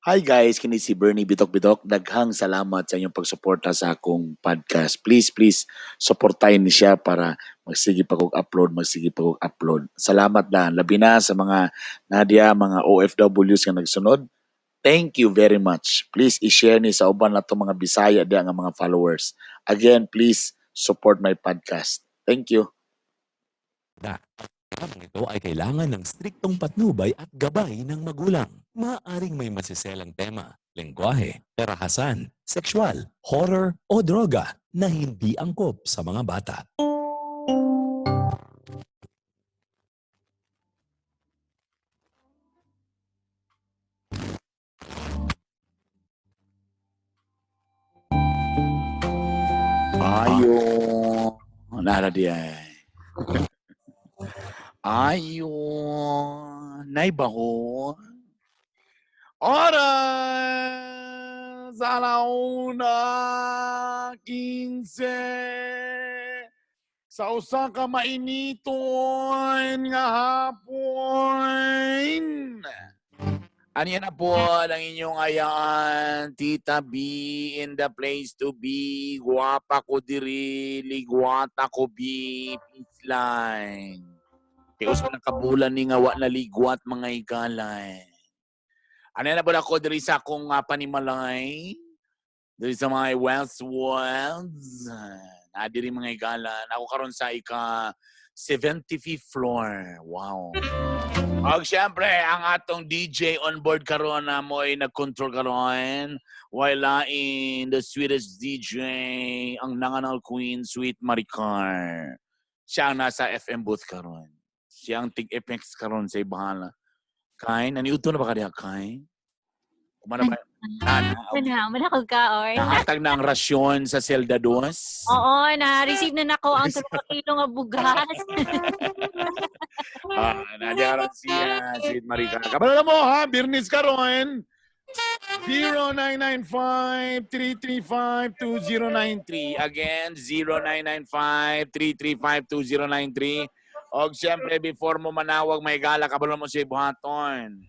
Hi guys, kini si Bernie Bitok-Bitok. Daghang salamat sa inyong pagsuporta sa akong podcast. Please, supportahin ni siya para magsige pa kong upload. Salamat na, labi na sa mga Nadia, mga OFWs nga nagsunod. Thank you very much. Please i-share ni sa uban na to mga Bisaya diya nga mga followers. Again, please support my podcast. Thank you. Ang ito ay kailangan ng striktong patnubay at gabay ng magulang. Maaaring may masiselang tema, lengguwahe, terahasan, sexual, horror o droga na hindi angkop sa mga bata. Ayo, nara diya. Ayo, naibaho. Oras alauna 15 sa usa ka mainiton nga hapon. Ano na po ang inyong ayaan, Tita B in the place to be. Guwapa ko diri, ligwata ko B, peace line. Kaya usa ng kabulan ni ngawa na ligwat mga igalay. Ano na po ako diri sa akong panimalay? Diri sa mga Westwoods. Diri mga igalan. Ako karon sa 75th floor. Wow. Og syempre, ang atong DJ on board karon na mo ay nag-control karon. While in the sweetest DJ, ang nanganal queen, Sweet Maricar. Siya ang nasa FM booth karon. Siya ang tig-effects karon sa ibahala. Kain, naniuto na ba kaniya, Kain? Kumana ba? Manakog ka, or? Nahatag na ang rasyon sa Selda 2. Oo, na-receive na nako ang 3 kilo nga bugas. Nandiyan siya, Sweet Maricar. Kabalo mo ha, Birnis karon. 0995-335-2093. Again, 0995-335-2093. Og siyempre, before mo manawag, may gala, kabalo mo si Buhaton.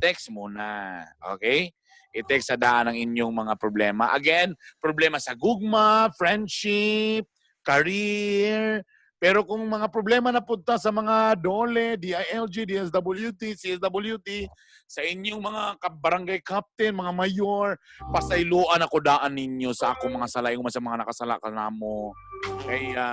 Text muna. Okay? I-text sa daan ang inyong mga problema. Again, problema sa gugma, friendship, career. Pero kung mga problema na punta sa mga DOLE, DILG, DSWT, CSWT, sa inyong mga barangay captain, mga mayor, pasayloan ako daan ninyo sa akong mga salayong sa mga nakasala ka na mo. Kaya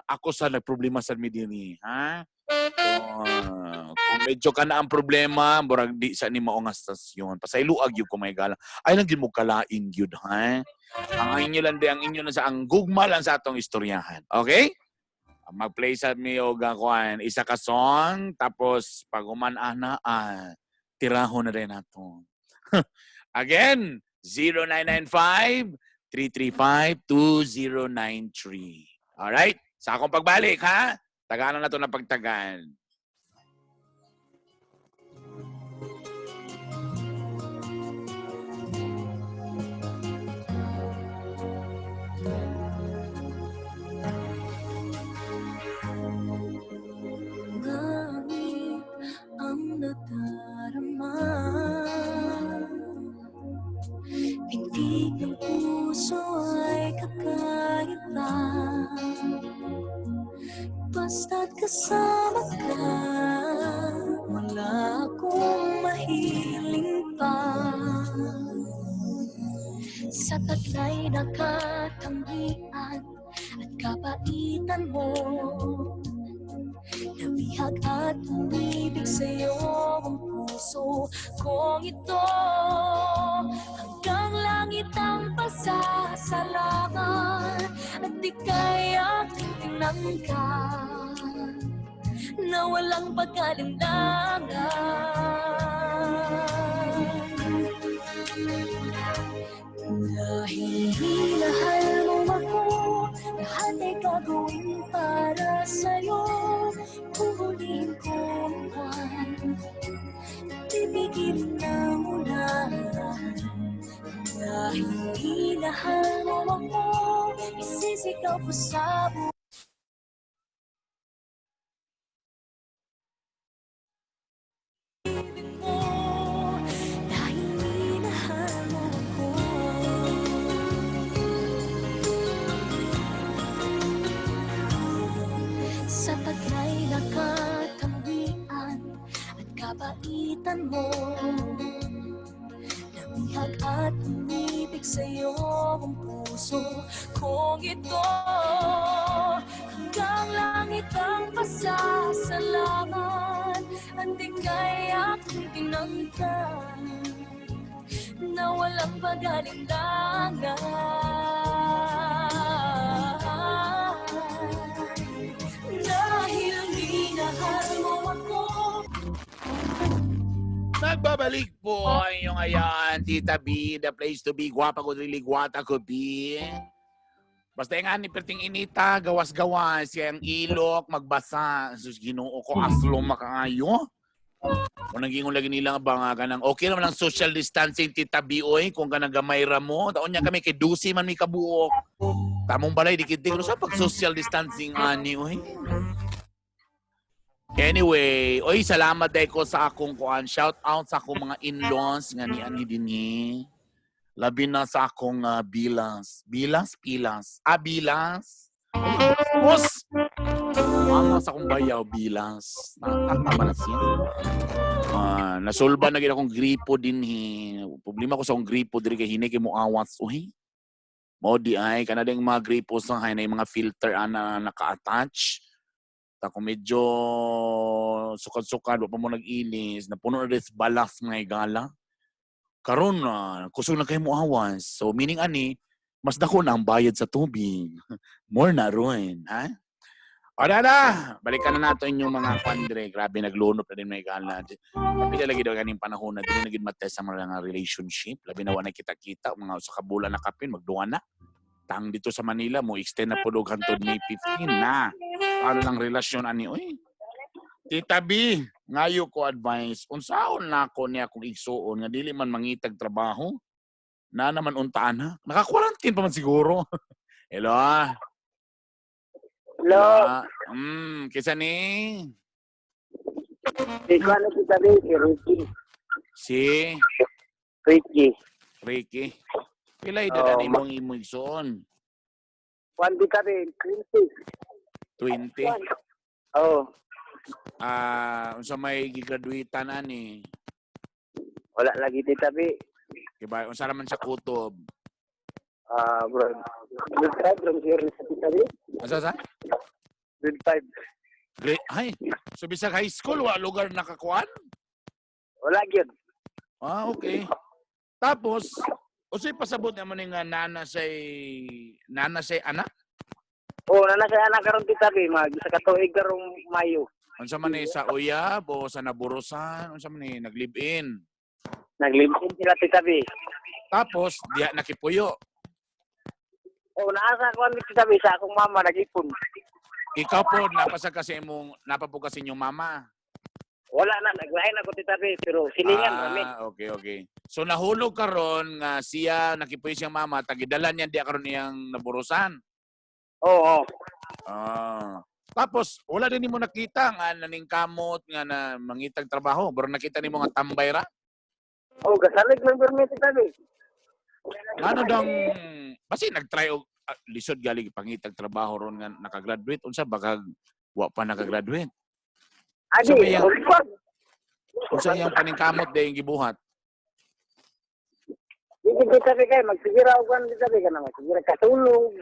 ako sa nagproblema sa midini, ha? Kung medyo ka na ang problema, murag di sa ni mao nga stasyon. Pasayloag yung kumay gala. Ay lang mo kalaing gyud, ha? Ang inyo lang ang inyo na sa ang gugma lang sa atong istoryahan. Okay? Mag-play sa mi og isa ka song, tapos pag uman-ana, tiraho na rin nato. Again, 0995-335-2093. Alright? Sa akong pagbalik, ha? Tagaan na to ng pagtagaan. Langit ang nadarama, pintig ng puso ay kakaiba. Basta't kasama ka, wala akong mahiling pa. Sa taglay na katangian at kapaitan mo, nabihag at umibig sa'yo ang puso kong ito. Hanggang langit ang pasasalangan at di kaya tinangkan na walang pag-alinlangan. Dahil minahal mo ako, lahat ay gagawin para sa'yo. Huhulihin ko ang buwan, pipigilin na ulan. Dahil minahal mo ako, isisigaw ko sa buwan. Dahil kabaitan mo. Nabihag at umibig sa'yo ang puso kong ito. Hanggang langit ang pasasalamat at ika'y aking tinangkan na walang pag-alinlangan. Dahil minahal mo ako. Nagbabalik po ang inyong ayan, Tita B, the place to be. Guwapa ko, really guwata ko, B. Basta yung ani perting inita, gawas-gawas, yung ilok, magbasa. Sus, ginoo ko, aslo makaayo. Kung naging lagi nila ba nga kanang, okay naman ang social distancing, Tita B, oy, kung ka nagamayra mo. Taon niya kami, kay Dusi man may kabuok. Tamong balay, dikit-dikit. Sa pag social distancing, ani, oy. Anyway, oy, salamat dahil ko sa akong kuan. Shout out sa akong mga in-laws nga ni ani dinhi. Labi na sa akong bilas. Bilas? Pilas. Bilas. Boss! Mama sa akong bayaw, bilas. Tama na siya. Nasulba na gid akong gripo dinhi. Problema ko sa akong gripo diri kay hinay kay mo awas. Uy. Mo di ay kanading mga gripo sa hay na mga filter ana naka-attach. Kung medyo sukad-sukad, pa mo nag-ilis, napuno na rin balas mga igala. Karon na, kusog na kayo mo awas. So, meaning ani, mas dako na ang bayad sa tubig. More na rin, ha? O na, balikan na natin yung mga pandre. Grabe, naglunop na din mga igala. Tapi na lagi daw ganing panahon na din naging matest sa mga relationship. Labi na wala kita-kita, mga sa kabulan na kapin, magduwa na. Tang dito sa Manila mo, extend na po hantod May 15 na. Paano lang relasyon ani? Uy, Tita B, ngayo ko advice. Unsaon na ako niya kung igsuon nga dili man mangitag trabaho. Na naman untaan ha. Naka-quarantine pa man siguro. Hello. Hello. Kisa ni? Ikaw na kita rin, si Ricky. Si? Ricky. Ricky. Pilay dala ni mong igsuon. Juan di ka rin, 20. Oo. Unsa may gigraduatean ani? Wala lagi tita B. Diba? Unsa naman sa kutob? Bro. Grade 5, from here sa tita B. Asa sa? Grade 5. Great. Ay, so bisag high school, wa lugar nakakuan? Wala gyud. Okay. Tapos, usoy pasabot naman nga nana say anak? Oo, nanasaya na karon tita B. Sa katuig karong Mayo. Unsa man ni sa uyab o sa naburusan? Unsa man ni nag-live-in? Naglibin sila tita B. Tapos, diya nakipuyo. Oo, naasa ko ni tita B sa akong mama nagipon. Ikaw po, napapog kasi yung mama. Wala na, naglain ako tita B, pero silingan kami. Okay. So nahulog karon nga siya nakipuyo siyang mama, tagidala niya diya karon niyang naburusan. Oo. Tapos, wala din mo nakita nga naning kamot nga na mangitag trabaho. Pero nakita ni mo nga tambay ra. Oo, gasalig lang permit tita B. Ano dang, basi nag-try og lisod galing pangitag trabaho ron nga nakagraduate. Unsa baka wa pa nakagraduate? Adi, Unsa yang paningkamot dayong gibuhat? Hindi tita B kayo, magsigira ako kan tita B ka na magsigira katulog.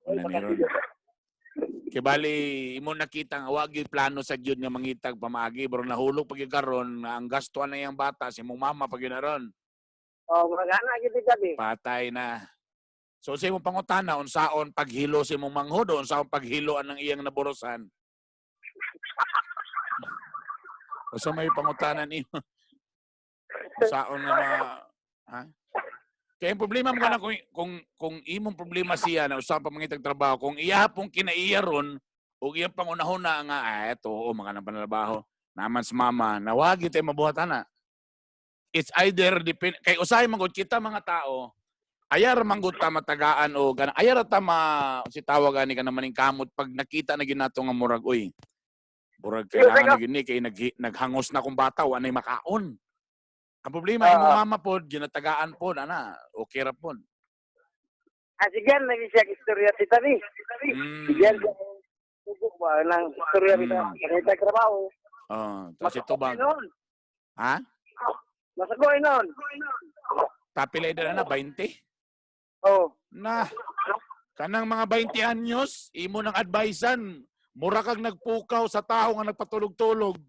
Una ni ron. Kay bali imo nakita nga wa gyud plano sa gyud nga mangitag pamaagi pero nahulog pag karon nga ang gastuan na yang bata si mong mama pag yun na ron. Magana gyud tita B. Patay na. So sa imong pangutana unsaon paghilo si imong manghod o unsaon paghiloan ng iyang naburusan? O sa may pangutana niyo. Unsaon nga ha? Kaya yung problema mo na kung imong problema siya na usapan pamangitag trabaho, kung iya pong kinaiya ron, o iya pangunahon na nga, eto, mga nang panalabaho, naman sa mama, nawagi tayo mabuhatan na. It's either, kay usahay manggod kita mga tao, ayar manggod ta matagaan o ayar ta si tawag ani ka naman ng kamot pag nakita na ginato nga murag, uy, murag kailangan na gini, kay naghangos na kong bata, wanay makaon. Ang problema, imong mama po, ginatagaan po, okay ra po. Sige, nag-siya istorya tita B. Sige, tugok ba ng istorya tita. Kanita trabaho. Oh, tapos ito ba? Noon. Ha? Masagoy noon. Tapilay na 20? Oh. Na, kanang mga 20 anyos, imo ng advisean, mura kag nagpukaw sa tao nga nagpatulog-tulog.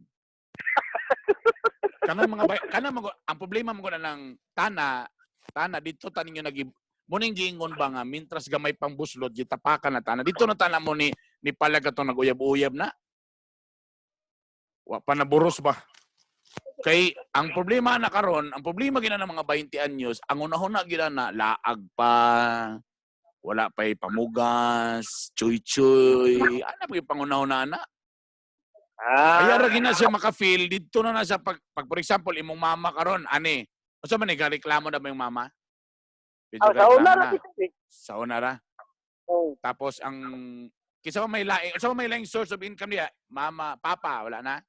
Ang problema mo na ng tana dito tanin niyo muning giingon ba nga mintras gamay pang buslod gitapakan na tana. Dito na tana mo ni palag ato naguyab-uyab na. Wa pa naburos ba? Kay ang problema na karon, ang problema gina ng mga 20 anyos, ang una-una gina na laag pa, wala pa'y pamugas, chuy-chuy, ano pa yung pangunahuna na? Kaya ra gina siya maka-feel dito na siya pag for example imong mama karon ani, unsa man reklamo na ba yung mama? Medyo Sa una reklamo ra na. kita. Sa una ra. Oh. Tapos ang kisa may laing source of income niya, mama, papa, wala na.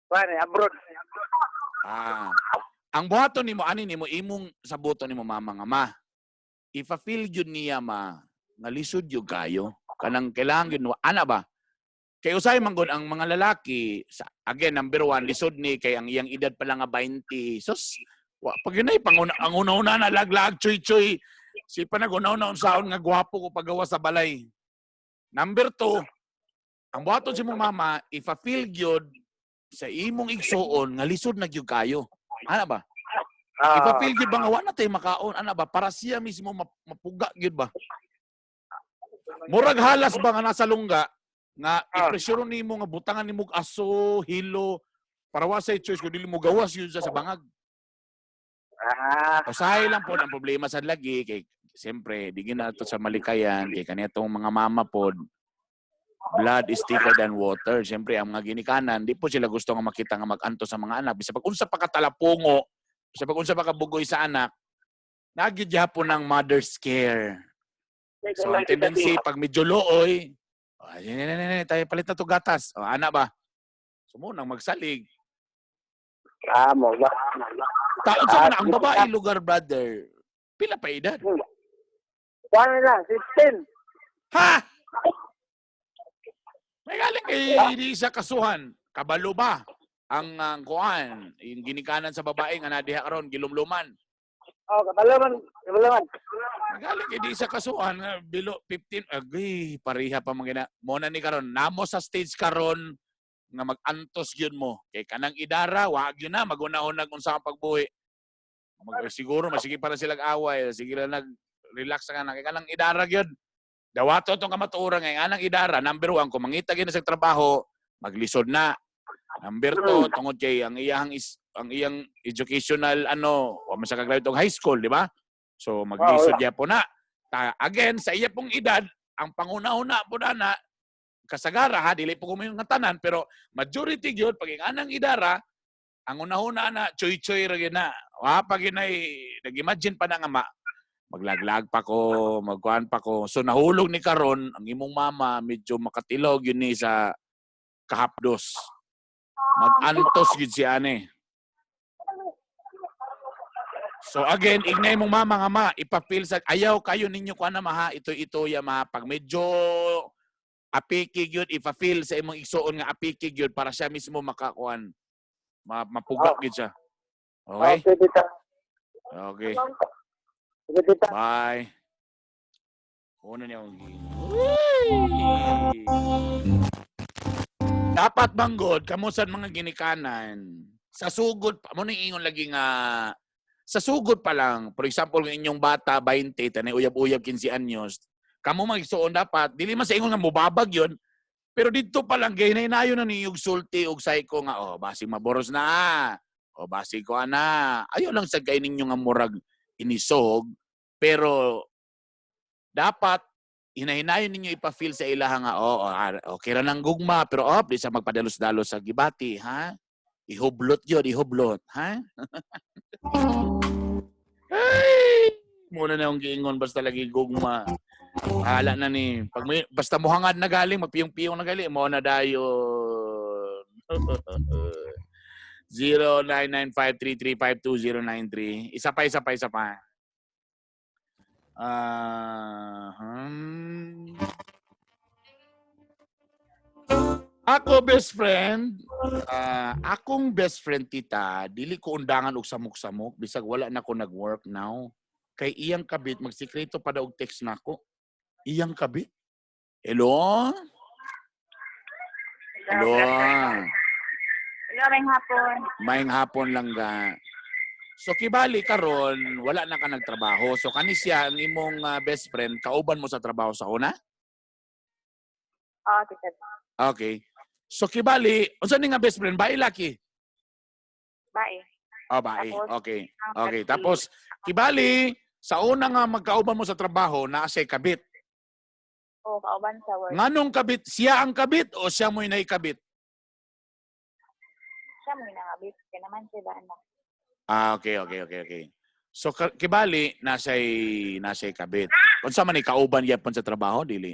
Pare, abroad. Ang buhaton nimo ani nimo imong sabuton nimo mama nga ma. If a feel gyud niya ma, nga lisod gyud kayo, kanang kailangan gyud ana ba? Kay usay man gud ang mga lalaki, again number 1 lisod ni kay ang iyang edad pa lang nga 20. Sus, pag yun ay ang una-una na laglag choy-choy. Si panag-una-una unsaon nga gwapo ko pagawa sa balay. Number 2, ang buhaton si mong mama, if a feel gyud sa imong igsuon nga lisod na gyud kayo. Ana ba? Ipa-feel gyud ba nga wala tay makaon ana ba para siya mismo mapuga gyud ba? Murag halas ba nga nasa lungga nga ipresyon nimo nga butangan nimo aso, hilo para wa say choice kun dili mo gawas yun sa bangag. Usahay lang po ang problema sa lagi kay siyempre di gyud nato sa malikayan kay kanitong mga mama pod blood is thicker than water. Siyempre, ang mga ginikanan, di po sila gusto nga makita nga mag-anto sa mga anak. Bisa pag unsa pa katalapungo, bisa pag unsa pa kabugoy sa anak, nagyudya po ng mother's care. So, ang tendency, pag medyo looy, tayo palit na to gatas. O, anak ba? Sumunang magsalig. Mo ba? Taon sa mga, ang babae lugar, brother, pila pa edad? Paano na? 16. Ha? May galing hindi sa kasuhan. Kabalo ba? Ang kuan, yung ginikanan sa babae nga nadiha karon gilumluman. Oh, kabalaman. Magaling hindi sa kasuhan bilo 15 agay pareha pa mga mona ni karon namo sa stage karon nga mag-antos gyud mo kay kanang idara wag gyud na maguna-unag unsa ang pagbuhi. Siguro masige para silang away, sige lang nag-relax ka na kay kanang idara gyud. Dawato itong kamatuoran ngay anang idara, number 1, kung mangita gina sa trabaho, maglisod na. Number 2, tungod kay ang iyang educational o masaka graduate high school, di ba? So maglisod niya po na. Again, sa iya pong edad, ang panguna-una po na kasagara ha, dili po kumayon nga tanan, pero majority gyud pag anang idara, ang una-una na choy-choy ra gyud na. Wa pa ginay nag-imagine pa na nga maglaglag pa ko, magkuhan pa ko. So nahulog ni karon ang imong mama medyo makatilog yun ni sa kahapdos. Mag-antos gid si ane. So again, ignay mong mama nga ma, ipapil sa ayaw kayo ninyo kuan na maha, ito ya ma pag medyo apiki gyud ipa-feel sa imong igsuon nga apiki gyud para siya mismo makakuan. Mapuga gyud siya. Okay? Okay. Bye. Una niya dapat banggod kamo sa mga ginikanan sa sugod pa mo ingon lagi nga sa sugod pa lang for example ng inyong bata 20 tanay uyab-uyab 15 anyos kamo magsuon dapat dili man sa ingon nga mobabag yon pero dito pa lang gaynayo na niyog sulti og psycho nga basi maboros na basi ko ana ayo lang sa kay ninyo nga murag inisog pero dapat hinahinayon ninyo ipa-feel sa ilaha nga okay ra nang gugma pero di sa magpadalos-dalos sa gibati ha ihublot yun ihublot ha ay muna na yung giingon basta lagi gugma hala na ni pag basta muhangad na galing magpiyong-piyong na galing mo na dayon 0995335209 isa pa Ako best friend, akong best friend tita, dili ko undangan og samok-samok bisag wala na ko nag-work now. Kay iyang kabit magsikreto pa daw og text nako. Iyang kabit. Hello? Hello. Hello, may hapon. Maayong hapon lang ga. So kibali karon wala na ka nagtrabaho. So kani siya ang imong best friend kauban mo sa trabaho sa una? Oo, tita. Okay. So kibali, unsa ni nga best friend bae laki? Bye. Oh, bae. Tapos, Okay. ang Okay. taxi. Tapos kibali sa una nga magkauban mo sa trabaho na say kabit. Oo, kauban sa work. Nganong kabit? Siya ang kabit o siya mo'y naikabit? Siya mo nangabit. Kaya naman sila, ano. Okay. So kibali nasay kabit. Unsa man ni kauban yapon sa trabaho dili?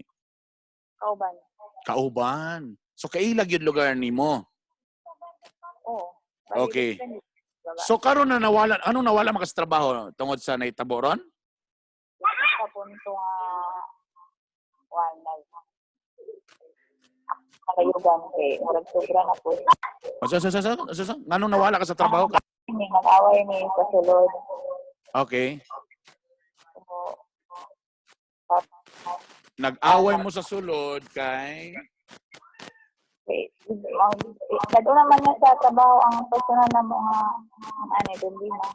Kauban. Kauban. So kailag yung lugar nimo. Oo. Okay. So karon na nawala, anong nawala man ka sa trabaho tungod sa naitabo ron? Sa punto nga, one night. Nakayugan kay murag sobra na po. So, nganong nawala ka sa trabaho? Hindi, nag-away ni sa sulod. Okay. So, Nag-away mo sa sulod kay Dado naman niya sa trabaho ang personal na mga ano, doon din na.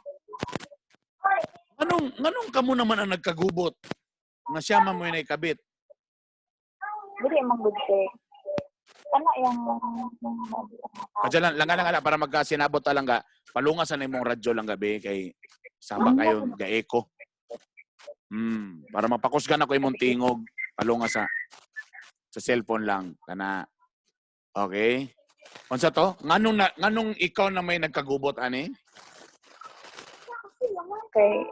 nganong kamo naman ang nagkagubot nga siya man mo'y naikabit? Dili mang good kay. Ano yung... Kadya lang para magkasinabot ta lang ga. Palungas na imong radyo lang gabi kay sama kayo ga-echo. Para mapakusgan ako imong tingog, palungas sa cellphone lang kana. Okay? Unsa to? Nganong ikaw na may nagkagubot ani? Okay.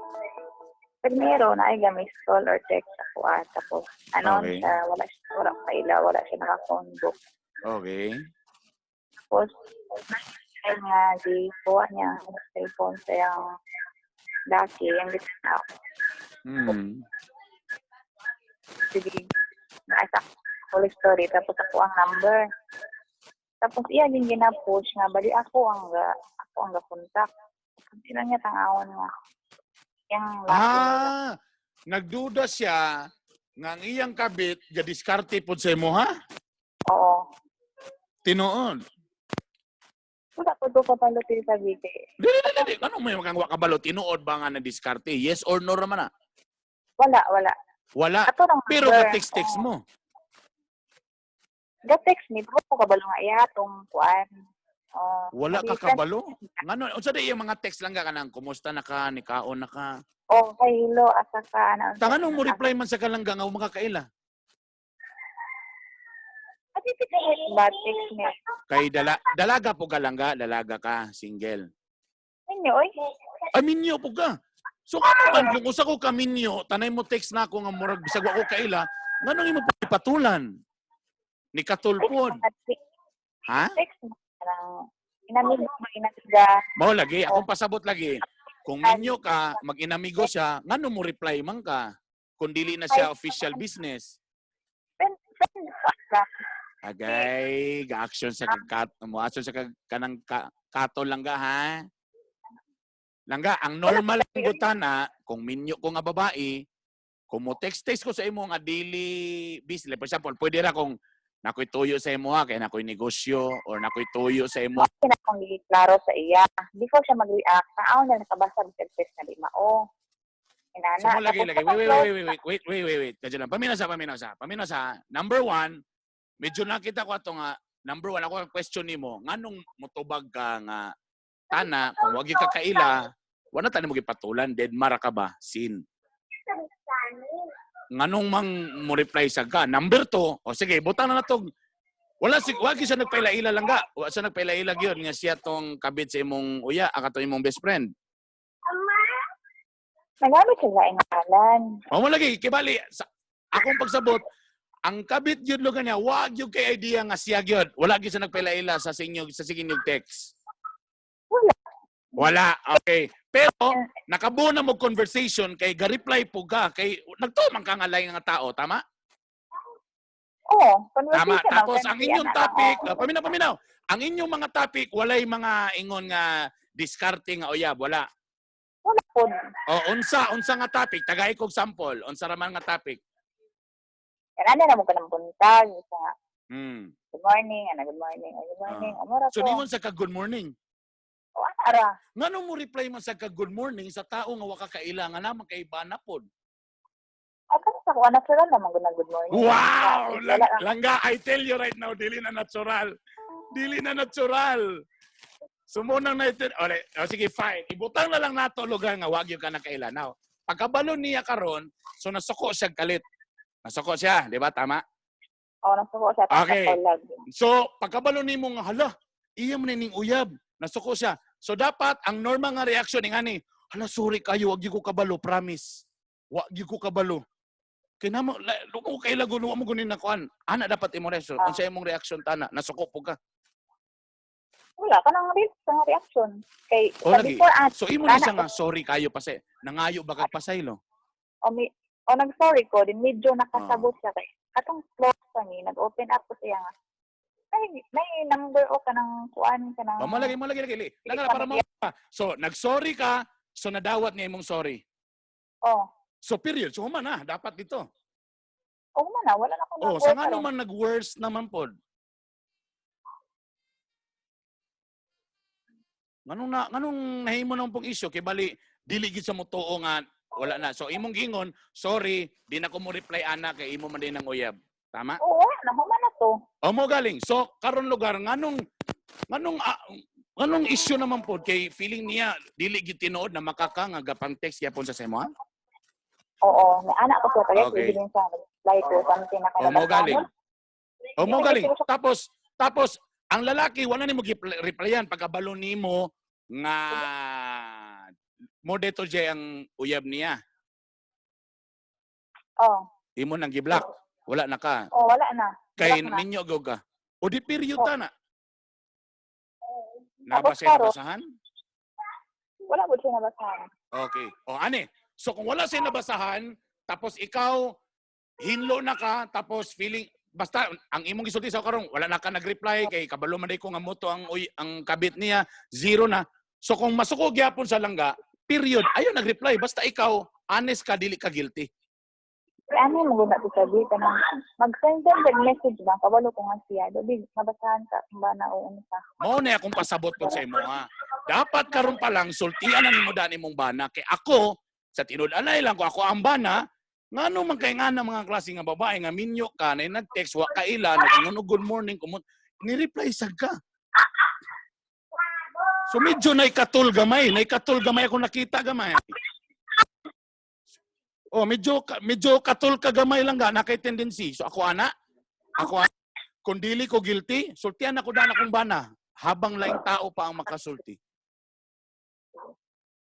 Primero, na ay gamis call or text ako tapos ano Okay. siya, wala kaila, wala siya nakakondo. Okay. Tapos, ay nga, di kuha niya ang cellphone sa yung dati, yung gitna ako. Sige, naasa full story, tapos ako ang number. Tapos iya din gina-push nga, bali ako ang ga-contact. Hindi lang niya tangawon nga. Yung Nagduda siya nga ang iyang kabit ga-diskarte pod sa imo ha? Oo. Tinuod. Wala po ito papalutin sa video. Dili. Anong may makangwa kabalo? Tinuod ba nga na diskarte? Yes or no raman na? Wala. Wala. Ato lang Pero number. ka-text mo. Ga-text ni po ko kabalo nga iya tong kuan. Wala ka kabalo? Ngano unsa day yung mga text lang ka kanang kumusta na ka, nikaon na ka? Oh, hello, asa ka na. Tanganong mo reply man sa kalangga nga makakaila. Ati tikit ba text ni? Kay dalaga po kalangga, dalaga ka, single. Ninyo oy. Ay minyo po ka. So kung usa ko ka minyo, tanay mo text na ako nga murag bisag wa ko kaila, nganong imo patulan? Ni katulpod. Ha? Text mo lang. Inamiga. Mao lagi, akong pasabot lagi. Kung minyo ka, mag-inamigo siya, ngano mo reply man ka? Kung dili na siya official business. Agay, ga-action sa action sa kanang kato lang ga ha. Langga, ang normal ang gutana, kung minyo ko nga babae, kung mo text ko sa imo nga daily business, for example, pwede ra kung nakoy tuyo sa imo kay nakoy negosyo or nakoy tuyo sa imo. Bakit akong klaro sa iya? Before siya mag-react, saan na nakabasa ng text na lima. Inana. So, lagi. Wait. Kadyo lang. Paminaw sa. Number 1, medyo nakita ko ato nga, number 1, ako ang question nimo, nganong motubag ka nga, tana, kung wagi ka kaila, wala tayo mo gipatulan, dead mara ka ba? Sin. Nganong mang mo reply sa ka? Number 2, sige, butang na natog. Wagi siya nagpaila-ila lang ga. Wala siya nagpaila-ila gyud nga siya tong kabit sa imong uya, akato imong best friend. Nagamit siya sa ingalan. Mo lagi kibali akong pagsabot, ang kabit gyud lugan niya, wag gyud kay idea nga siya gyud. Wala gyud siya nagpaila-ila sa sinyog text. Wala. Okay. Pero nakabuo na mo conversation kay ga-reply po ka kay nagtuman ka nga lain nga tao, tama? Oo, Tama. conversation. Tapos ang friendly, inyong ana, topic, oo. paminaw. Ang inyong mga topic, walay mga ingon nga discarding nga uyab, wala. Wala po. O, unsa nga topic? Tagay kog sample. Unsa raman nga topic? Yan, ano na mo ka ng buntag. Isa nga, Hmm. good morning, ana, good morning, good morning. Amora So, po. ningon sa ka good morning. O, ara. Ngano mo reply man sa ka good morning sa tao nga wa ka kailangan naman kay bana pod? Ay, kasi sa kuha, natural naman ko na good morning. Wow! Wala lang. Langga, I tell you right now, dili na natural. Dili na natural. Sumunang na ito. Sige, fine. Ibutang na lang nato lugar nga wag yung ka nakailanaw. Pagkabalo niya karon, so nasuko siya kalit. Nasuko siya, di ba? Tama? Oo, nasuko siya. Okay. Tapos, So, pagkabalo ni mo nga, hala, iya mo na ning uyab. Nasuko siya. So, dapat, ang normal nga reaksyon ni ngani, hala, sorry kayo, wag yung ko kabalo, promise. Wag yung ko kabalo. Kaya mo, lumo kay lago, lumo mo gunin na kuan. Ana dapat imong reaksyon. Kung sa imong reaksyon, tana, nasuko po ka. wala ka nang reaction. Kay, O sa lagi. before, So, imo na siya nga, sorry kayo pasay. Nangayo ba kag pasaylo? nag-sorry ko, din medyo nakasabot siya kay katong close pa ni, nag-open up ko siya nga. May number o ka ng kuan ka ng... Mo lagi. Langga para mo. So, nag-sorry ka, so nadawat niya imong sorry. Oh, So, period. So, human na, dapat dito. oo man na, wala na akong Oh, sa nga naman nag-worst naman pod. Nganong nahimo nang pong issue kay bali dili gid sa mo tuo nga wala na. So imong gingon, sorry, di na ko mo reply ana kay imo man din ang uyab. Tama? Oo, wala na, human na to. O mo galing. So karon lugar nganong issue naman pod kay feeling niya dili gid tinuod na makaka nga gapang text gyapon sa imo? Oo, may anak ko siya, kaya Okay. pwede din siya nag-reply ko something na O mo galing. kanilabas. O mo galing. Tapos ang lalaki wala nimo replyan pagkabalo nimo nga mo deto jay ang uyab niya. Oh, Imo nang gi-block. Wala na ka. oh, wala na. Kay Block na. ninyo go ka. O di period ta na. Tapos Nabasa karo, nabasahan? wala po siya nabasahan. Okay. O ane. So kung wala siya nabasahan, tapos ikaw hinlo na ka, tapos feeling basta ang imong gisulti sa karon wala na ka nag-reply kay kabalo man day ko nga moto ang kabit niya zero na. So kung masuko gyapon sa langga, period, ayo nag-reply basta ikaw honest ka dili ka guilty. Ano mo guna to sabi ka nang mag-send ng message ba kabalo ko nga siya. Dobi nabasahan ka kung ba na o ano sa. Mao na akong pasabot po sa imo ha. Dapat karon pa lang sultian na nimo dani mong bana kay ako sa tinud-anay lang ko ako ang bana ngano man kay nga na mga klase nga babae nga minyo ka na nag-text wa ka ila nag good morning kumot ni-reply sad ka. So medyo naikatul gamay ako nakita gamay. Oh, medyo katul ka gamay lang ga na kay tendency. So ako ana kung dili ko guilty, sultian ako dana kong bana habang laing tao pa ang makasulti.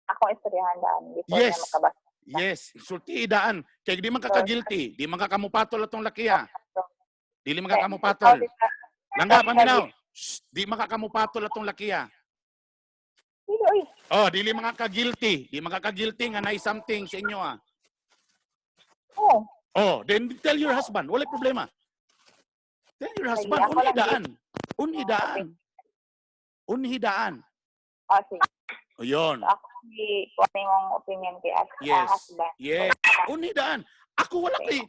Ako istoryahan daan before Yes. na makabasa. Yes, sulti idaan. Kay di man ka ka-guilty, di man ka kamupatol atong lakiya. Dili man ka kamupatol. Langga paminaw. Di man ka kamupatol atong lakiya. Uy, Oh, dili man ka guilty. Di man ka guilty nga nay something sa inyo ah. oh, Oh, then tell your husband, wala problema. Tell your husband, Ako lang unhidaan. sige. O yun. So, ako hindi kung ano yung opinion kay Yes. husband. Yes. Unhidaan. Ako wala kay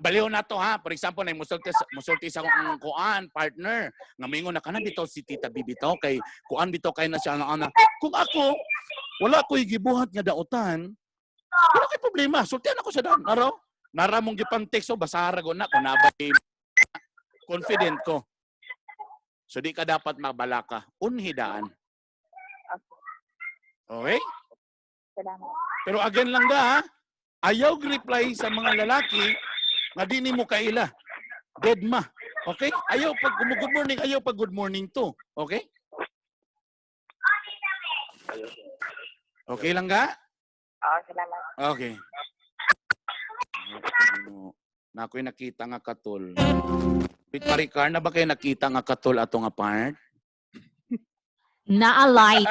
baliw na to ha. For example, na musulti sa akong kuan partner. Nga mingon na kana bitaw si Tita Bibitaw kay kuan bitaw kay na siya ana. Kung ako wala ko'y gibuhat nga daotan, wala kay problema. Sultian ako sa daan. Nara mong gipang-text o basara ko na kung nabay confident ko. So di ka dapat mabalaka. Unhidaan. Okay? Salamat. Pero again lang ga, ha? Ayaw reply sa mga lalaki nga di nimo kaila. Dead ma. Okay? Ayaw pag good morning, ayaw pag good morning to. Okay? Okay lang ga? Salamat. Okay. Na ako'y nakita nga katol. Pit Maricar, na ba kayo nakita nga katol ato nga part? Na-alight.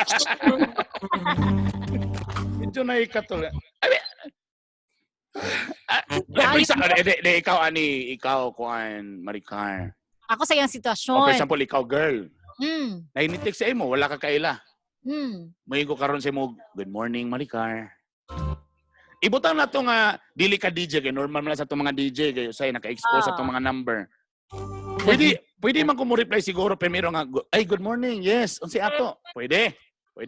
Medyo na ikatol. Ikaw, ani, ikaw, kuan, Maricar. Ako sa iyang O, for sitwasyon. example, ikaw, girl. Hmm. Nainitik sa imo, wala ka kaila. Hmm. May ko karon sa imo, good morning, Maricar. Ibutang na to nga, dili ka DJ, kay normal man sa itong mga DJ, kayo say, naka-expose sa itong mga number. Pwede man ko mo reply siguro, pero nga, ay, good morning, yes, unsi ato. Pwede,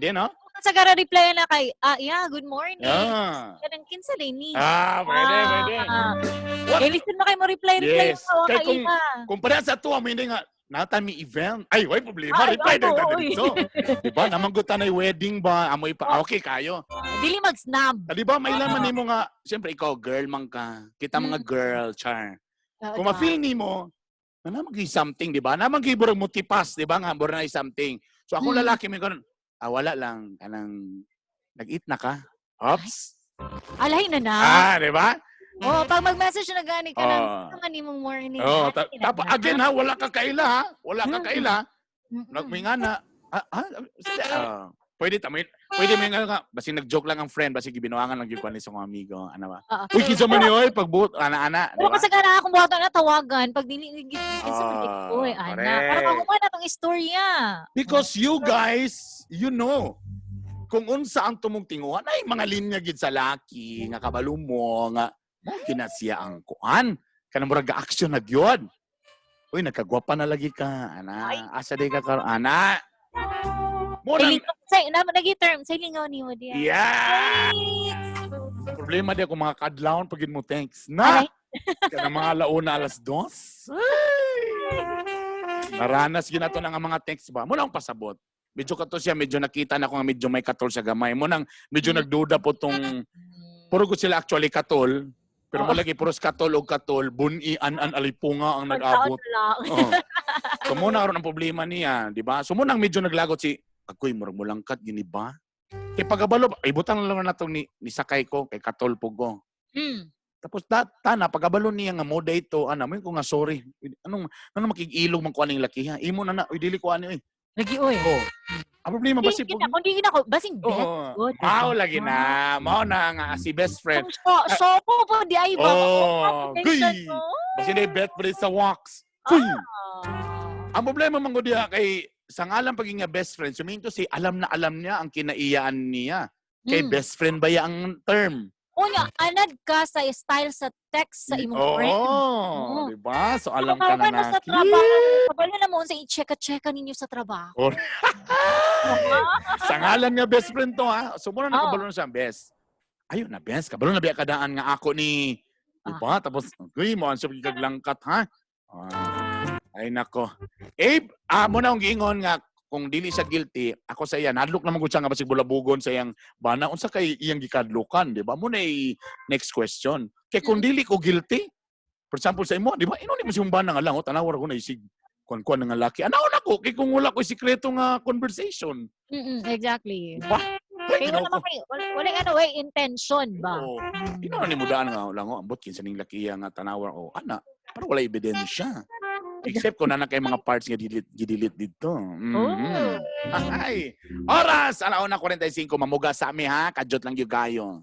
no? Sa gara reply na kay, good morning. Yeah. Kanang kinsa ni. Pwede. What? Listen mo kay mo reply Yes. mo Kay kay iba. Kung parehas sa to, hindi nga, nata mi event. Ay, why problema. Ay, Reply din oo, ka oy. dito. Diba? Namanggutan ay wedding ba? Amoy pa. Okay kayo. Dili mag-snap. Diba? May laman ni mo nga. Siyempre, ikaw, girl man ka. Kita mga girl, char. Kung ma-feel ni mo, na namagi something, di ba? Namagi burang mutipas, di ba? Nga, burang na something. So, ako lalaki, may ganun, wala lang. Kanang, nag-eat na ka? Oops. Alay na. Di ba? Pag mag-message na gani ka Oh. na, naman ni mong morning. Tapos, again ha, wala ka kaila ha. Wala ka kaila. May nga na, pwede may nga, basi nag-joke lang ang friend, basi gibinuangan lang yung kwanis ng amigo. Ano ba? Uy, kinsa man yun, pagbuot, ana-ana. Pero kasi gana akong buhato na tawagan, pag dili, kinsa man correct. ana. Para kakuha na tong istorya. Because you guys, you know, kung unsa ang tumungtinguhan, ay mga linya gid sa laki, nga kabalo mo, nga, kinasiya ang kuan. Kanang murag action na gyud. Uy, nagkagwapa na lagi ka. Ana, asa day ka karon? Ana. Mo nang Nag-term, sa lingaw ni mo diya. yeah. Problema di ako mga kadlawon pagid mo thanks. Na. Kanang mga launa alas 2. Naranas ginato na nga mga text ba? Mo lang pasabot. Medyo kato siya, medyo nakita na ko nga medyo may katol sa gamay. Mo nang medyo nagduda po tong puro ko sila actually katol. Pero mo lagi puros katol o katol, buni an alipunga ang nag-abot. So mo na karon ang problema niya, di ba? So mo nang medyo naglagot si ako'y murag mo lang kat gini ba? Kay pagabalo, ibutang lang na to ni sakay ko kay katol pugo. Tapos tana pagabalo niya nga mo dayto mo ko nga sorry. Anong makig-ilog man ko aning laki ha? Imo na dili ko ani oy. Lagi oy. Ang problema ba si Kundi gina ko basing bet. Mao lagi na. Mao na nga si best friend. So po di ay ba? Guy. Kasi na bet pa sa wax. Ang problema man ko diha kay sa ngalan paging nga best friend, suminto si alam niya ang kinaiyaan niya. Kay best friend ba ya ang term? Unya, anad ka sa style sa text sa imong friend. Diba? So alam ka na nga. Sa trabaho. Kabalo na mo sa i-checka ninyo sa trabaho. Sa ngalan nga best friend to ha. So muna nakabalo na siya best. Ayun na best. Kabalo na biya kadaan nga ako ni. Diba? Tapos, mo ang sabi kaglangkat ha. Ay nako. Mo na ang giingon nga kung dili siya guilty, ako sa iya, nadlok naman ko siya nga basig bulabugon sa iyang bana. Unsa kay iyang gikadlukan, di ba? Muna next question. Kay kung dili ko guilty, for example sa imo, di ba? Ino ni mo siyang bana nga lang, tanawar ko na isig kuan nga laki. Anaon ako, kay kung wala ko sikreto nga conversation. Exactly. Kaya wala intention ba? Ino ni mo daan nga lang, ambot kinsa ning laki nga tanawar, ana, para wala ebidensya. Except kung na kay mga parts nga gidelete dito. Ay. Oras! 1:45, mamuga sa amin ha. Kadyot lang yung gayo.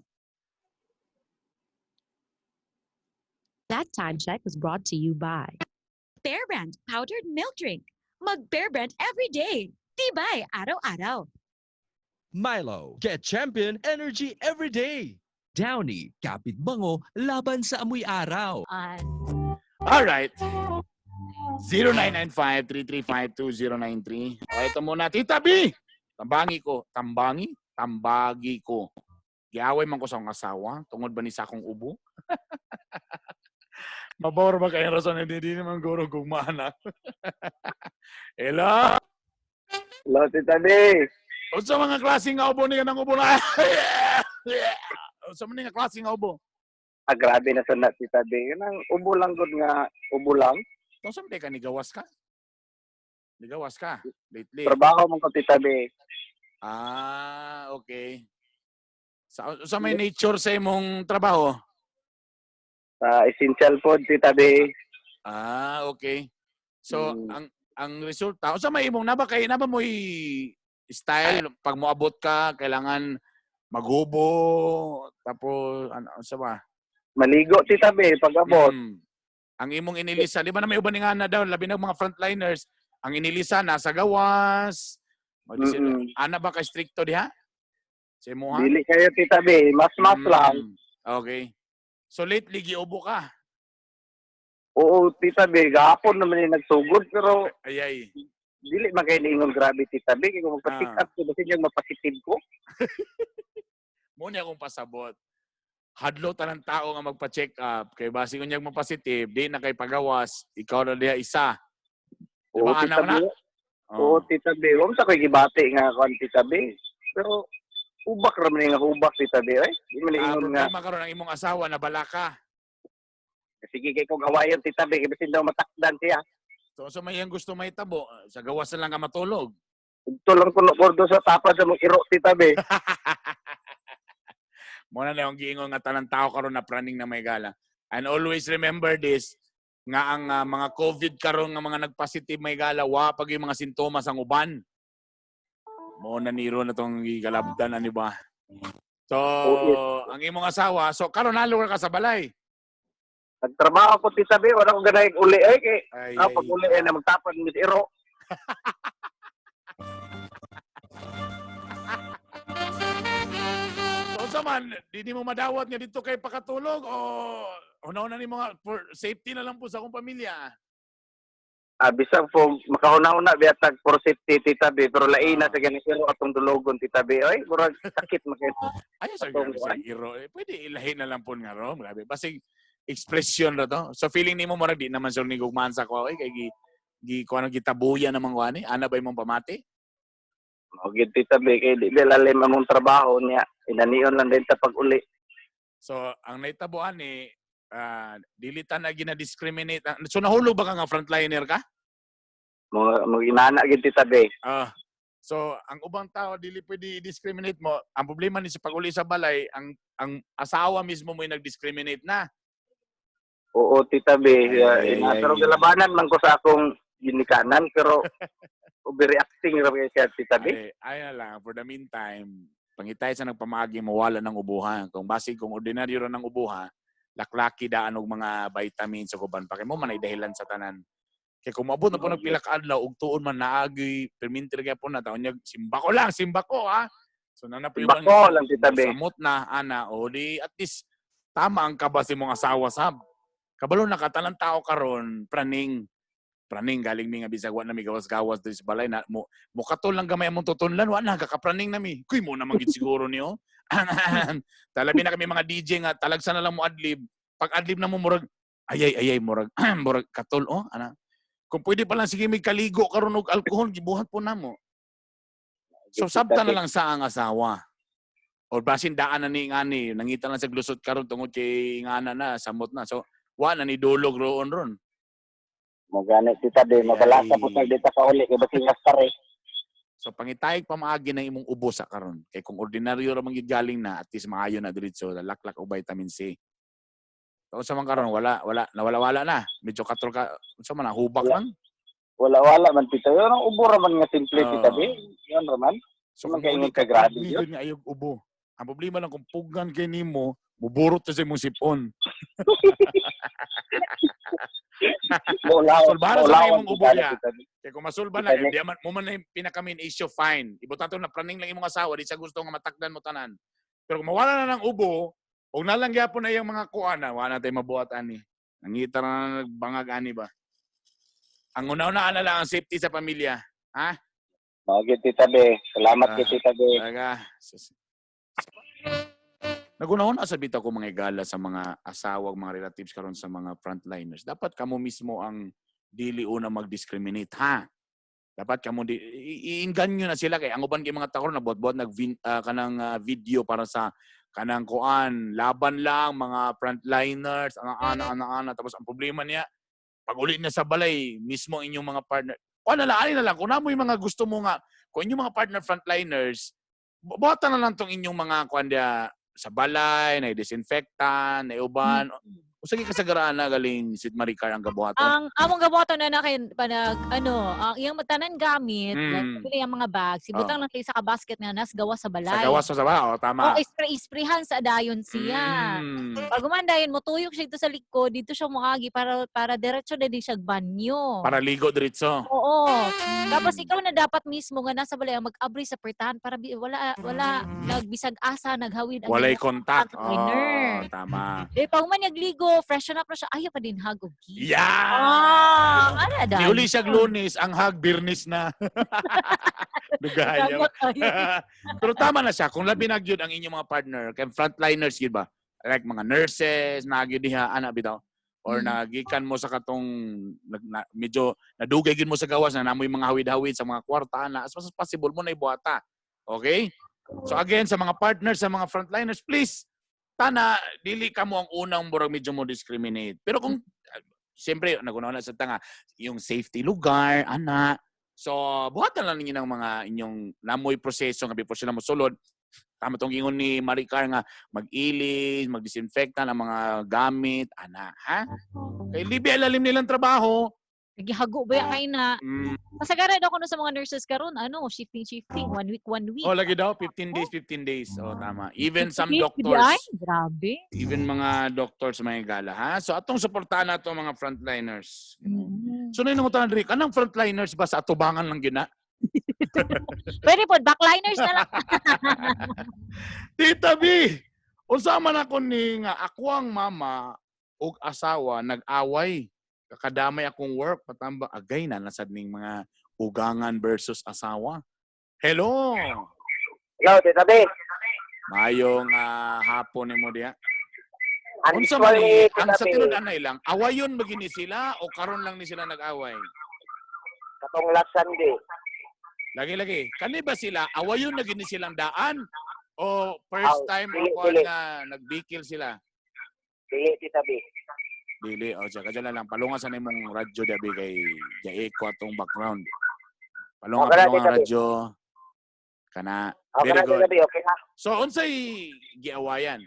That time check was brought to you by Bear Brand Powdered Milk Drink. Mag Bear Brand every day. Tibay, araw-araw. Milo, get champion energy every day. Downy, kapit bango, laban sa amoy araw. Alright. 0995-335-2093. O, ito muna. Tita B! Tambagi ko. Giaway man ko sa akong asawa. Tungod ba ni sa akong ubo? Mabawar ba kayong rason? Hindi naman guro gumana. Hello? Hello, Tita B. O sa mga klaseng nga ubo niya ng ubo na? O sa mga klaseng nga ubo? Grabe na sa Tita B. Yun ang ubo lang good nga, ubo lang. Kung saan ka, nigawas ka? Nigawas ka? Lately? Trabaho mo ko, Tita B. Okay. Sa may nature sa imong trabaho? Essential food, Tita B. Okay. So, ang resulta, sa may imong, naba mo style, pag moabot ka, kailangan maghubo, tapos, ano sa ba? Maligo tita be pag-abot. Ang imong inilisa, di ba na may uban nga na daw, labi ng mga frontliners, ang inilisa nasa gawas. Ana ba ka stricto diha? Sa imuha? Dili kayo tita be, mas lang. Okay. So lately giubo ka. Oo tita be, gahapon naman yung nagsugod pero Ayay. dili man kayo niingon grabe tita be, kaya kung magpa-pick up ko kasi yung mapasitive ko. Muna akong pasabot. Hadlo tanang tao nga magpa-check up kay base kun yang mapositive, di na kay pagawas, ikaw na diha isa. Oo Diba, tita ana be. Oo tita be, wala sa ko'y gibati nga kon tita be. Pero ubak ra man nga hubak tita be, ay. Di man niingon nga. Problema karon ang imong asawa na balaka. Sige kay kong gawayon tita be, kasi daw matakdan siya. So may yang gusto may tabo, sa gawas na lang ka matulog. Ito lang kuno kordo sa tapad sa mong iro tita be. Muna na yung giingon nga tanang tao karon na praning na may gala. And always remember this, nga ang mga COVID karon nga mga nagpositive may gala, wa pag yung mga sintomas ang uban. Muna niro na tong gigalabdan ani ba. So, ang imong asawa, so karon nalo ka sa balay. Nagtrabaho ko tita be, wala ko ganay uli ay kay. Ay, Pag uli ay na magtapad mis iro. So man, di mo madawat nga dito kay pakatulog o unaw na ni mga for safety na lang po sa akong pamilya. Bisag po makahuna-una biatag for safety tita be, pero lain na sa ganito atong dulogon tita be. Ay, murag sakit makit. Ay, sa iro. Pwede ilahin na lang po nga ro. Grabe. Basig expression ra to. So feeling nimo murag di naman sure ni gugmaan sa ko ay kay gi kuno gitabuya namang kuani. Ana ba imong pamati? Magid tita be kay di lalim among trabaho niya. Inaniyon lang din ta pag-uli. So ang naitabuan ni dili ta na gina-discriminate. So nahulog ba ka nga frontliner ka? Mo inana gid tita be. So ang ubang tao dili pwede i-discriminate mo. Ang problema ni sa pag-uli sa balay, ang asawa mismo mo yung nag-discriminate na. Oo tita be. Pero galabanan man ko sa akong ginikanan pero overreacting ra kay tita be. Ay na lang for the meantime, pangitay sa nagpamaagi mawala ng ubuhan. Kung basig kung ordinaryo ra ng ubuha, laklaki daan og mga vitamins o kuban pa kay mo man ay dahilan sa tanan. Kay kung maabot na po nagpila ka adlaw ug tuon man naagi permintir kay po na taon niya simba ko ha. So na po yung lang tita be. samot na ana o di at least tama ang kabas imong asawa sab. Kabalo na katalang tao karon praning galing mi nga bisag wa na mi gawas-gawas diri sa balay na mo katol lang gamay among tutunlan wa na kakapraning na mi. Kuy mo na man gid siguro niyo. Talabi na kami mga DJ nga talagsa na lang mo adlib. Pag adlib na mo murag ayay murag murag katol ana. Kung pwede pa lang sige may kaligo karon og alcohol gibuhat po namo. So sabta na lang sa ang asawa. O basin daan na ni ngani nangita lang sa glusot karon tungod kay ngana na samot na. So wa na ni dulog roon ron. Mo gani tita be, mabalasa po tag dita ka uli kay basin pare. So pangitayog pamaagi na imong ubo sa karon. Kay kung ordinaryo ra man gid galing na at least maayo na diretso laklak og vitamin C. So sa man karon wala na. Medyo katol ka unsa man hubak lang. Wala man tita. Yo nang ubo ra man nga simple tita be. Yan ra man. So kung kay uli ka grabe yun nga ayog ubo. Ang problema lang kung pugan kay nimo, buburot sa imong sipon. Sulbara sa imong ubo niya. Kaya kung masulba na, di mo man na pinaka-main issue, fine. Ibutan na praning lang imong asawa, di siya gusto nga matakdan mo tanan. Pero kung mawala na ng ubo, huwag na lang gyapon na yung mga kuana, wala na tayo mabuhat ani. Nangita na nagbangag ani ba? Ang una-una na lang ang safety sa pamilya. Ha? Magid tita be. Salamat kay tita be. Talaga. Nagunahon sa bitaw ko mga igala sa mga asawa, mga relatives karon sa mga frontliners. Dapat kamo mismo ang dili una mag-discriminate, ha? Dapat kamo iinganyo na sila kay ang uban kay mga tao na bot-bot kanang video para sa kanang kuan, laban lang mga frontliners, ang ana tapos ang problema niya pag uli na sa balay mismo inyong mga partner. Wala na lang kung namo yung mga gusto mo nga, kung inyong mga partner frontliners, buhatan na lang tong inyong mga kuan dia sa balay, na disinfectant, na uban. Sige kasagaraan na galing si Maricar ang gabuhaton. Ang among gaboto na kay panag ang iyang tanan gamit, Mm. pili ang mga bag, sibutang lang kay sa basket nga nas gawa sa Sa balay. gawas sa ba? O, tama. O isprehan sa dayon siya. Mm. Pag umandayon mo tuyok siya dito sa likod, dito siya muagi para diretso na din siya banyo. Para ligo diretso. Oo. Tapos ikaw na dapat mismo nga nasa balay ang mag-abri sa pertahan para wala nagbisag asa, naghawid ang Walay imong kontak. container. Oh, tama. Pag man nagligo, freshen up na siya, ayaw pa din hagog. Yeah! Ano dahil? Di uli siya Lunes, ang hag birnis na. Dugaya. Pero tama na siya. Kung labi na gyud ang inyong mga partner, kay frontliners gyud ba? Like mga nurses, nagyud diha ana bitaw. Or nagikan mo sa katong medyo nadugay gyud mo sa gawas na namoy mga hawid-hawid sa mga kwarta na as much as possible mo na ibuhata. Okay? So again, sa mga partners, sa mga frontliners, please, tana, dili ka mo ang unang murag medyo mo discriminate. Pero kung, siyempre, nagunawa sa tanga, yung safety lugar, ana. So, buhatan lang ninyo ng mga inyong namoy proseso nga before sila mosulod. Tama tong ingon ni Maricar nga mag-ilis, mag-disinfecta ng mga gamit, ana, ha? Kay libi alalim nilang trabaho. Nagihago ba yan kayo na? Mm. Masagaran ako sa mga nurses karon, shifting, 1 week. Oh, lagi daw 15 days. Oh, tama. Even some Ay, doctors, grabe. even mga doctors may gala, ha? So atong suportahan nato mga frontliners. So na yung tanong, Rick, anong frontliners ba sa atubangan lang gina? Pwede po, backliners na lang. Tita B, unsa man ako ni nga ako ang mama ug asawa nag-away. Kakadamay akong work, patamba agay na nasad ning mga ugangan versus asawa. Hello. Hello, Tita B. Mayong hapon nimo diha. Ang Unsa man usually, ang Tita sa B, tinud-anay lang, awayon ba gini sila o karon lang ni sila nag-away? katong last Sunday. Lagi-lagi. Kani ba sila awayon na gini silang daan o first time dili, o dili. na nagbikil sila? Dili, Tita B. Dili, o tsaka dyan lang. Palungan sa nimong radyo dabi kay Jaeko atong background. Palungan Okay na, ang Tita B. radyo. Kana. Okay Very na, Tita good. B. Okay na. So, unsay giawayan?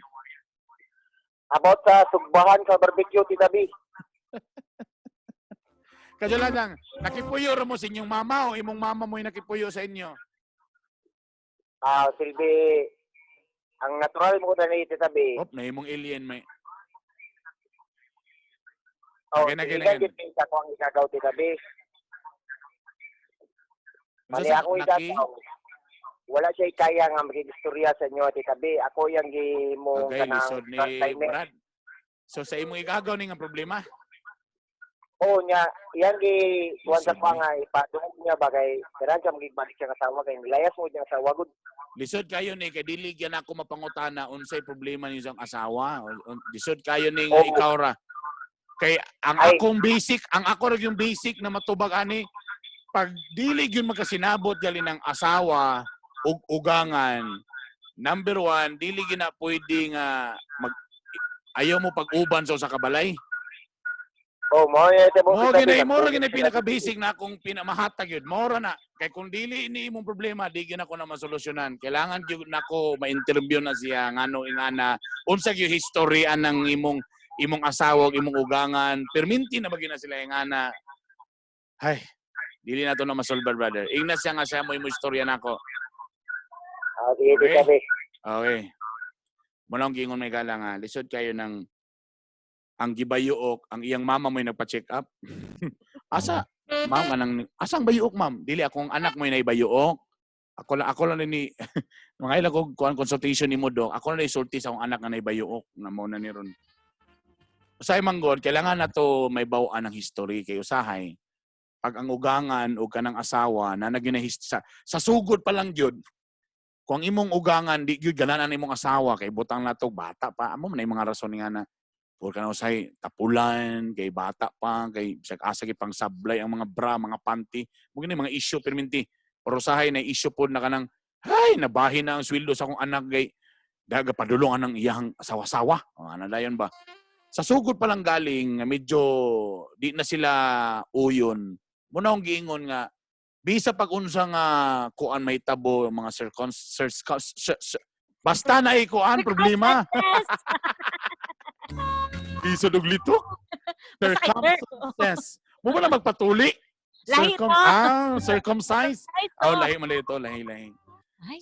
About sa sugbahan sa barbecue, Tita B. Kadyan lang, nakipuyo ra mo sa inyong mama o imong mama mo yung nakipuyo sa inyo? Silbi, ang natural mo na ni Tita B. Hop, na imong alien may. Oh, Again. sige, sa ko ang ikagaw, Tita B. Mali ako ikagaw. Wala siya kaya nga mag-istorya sa inyo, Tita B. Ako yung mo Okay, kanang lisod ni frontline. Brad. So, sa imong igagaw ni nga problema? Oo niya, yan kuwan sa Lisod pa nga, ipadungog niya bagay, kailangan siya magigibalik siya kasawa, kaya nilayas mo niya kasawa, good. Lisod kayo ni kay dili gyud ako mapangutana unsay problema ni isang asawa. Lisod kayo ni nga Oo. ikaw ra. Kay ang Ay. akong basic, ang ako ra yung basic na matubag ani pag dili gyud magkasinabot gali ng asawa ug ugangan. Number 1, dili gyud na pwede nga ayaw mo pag-uban sa usa ka balay. Oh, mo yan, Mo gina pinaka-basic na akong pinamahatag yun. Mora na. Kay kung dili ini imong problema, di gyud ako na masolusyonan. Kailangan gyud nako ma-interview na siya ngano ingana unsa gyud historya ng imong asawa ug imong ugangan. Perminti na ba gyud na sila ingana. Hay, dili na to na masolbar, brother. Ingna siya nga siya mo imong istorya nako. Sige, Tita B. Okay. Muna ang gingon may gala nga. Lisod kayo ng ang gibayuok, ang iyang mama mo yung nagpa-check up. Asa? Ma'am, asang bayuok, ma'am? Dili akong anak mo yung naibayuok. Ako lang ni mga ilang ko consultation ni mo do. Ako lang isulti sa akong anak nga naibayuok na mo na ni ron. Usay manggod, kailangan na to may bawaan ng history kay usahay. Pag ang ugangan o kanang asawa na sa sugod pa lang gyud. Kung imong ugangan di gyud gananan imong asawa kay butang na to bata pa. Amo man mga rason nga na pur ka na usay tapulan, kay bata pa, kay asa kay pang sablay ang mga bra, mga panty. Mugin mga issue perminti. Pero usahay na issue pod na kanang hay nabahin na ang sweldo sa akong anak kay daga padulungan ng iyang asawa-sawa. Ano dayon ba? Sa sugod pa lang galing medyo di na sila uyon. Muna akong giingon nga bisa pag unsa nga kuan may tabo mga basta na kuan problema. Isod og litok. Basta kay Dirk. Circumstances. Mo ba na magpatuli? Lahi to. Circumcise. Ay, to. Oh, lahi man ito, lahi. Ay,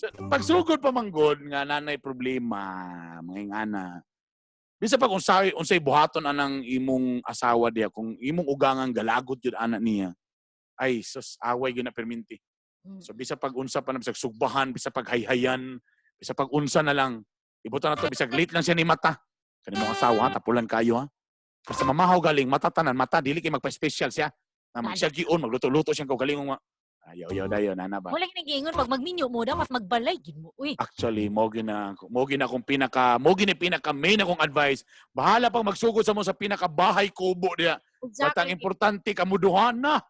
So, pagsugod pa manggod nga nanay problema, mga ingana. Bisa pa kung unsay buhaton anang imong asawa diya, kung imong ugangang galagot yun anak niya, ay sus away gyud na perminti. So bisa pag unsa pa na bisag sugbahan, bisa pag hayhayan, bisa pag unsa na lang. Ibutan na to bisag late lang siya ni mata. Kani mo asawa ha, tapulan kayo ha. Basta mamahaw galing mata tanan, mata dili kay magpa-special siya. Na magsiya giun, magluto-luto siyang kaugaling mo. Ayaw dayo nana ba. wala ginagingon pag magminyo mo daw mas magbalay gid mo. Uy. Actually, mo gina akong pinaka main akong advice. Bahala pang magsugod sa mo sa pinaka bahay kubo diha. Batang importante kamuduhan na.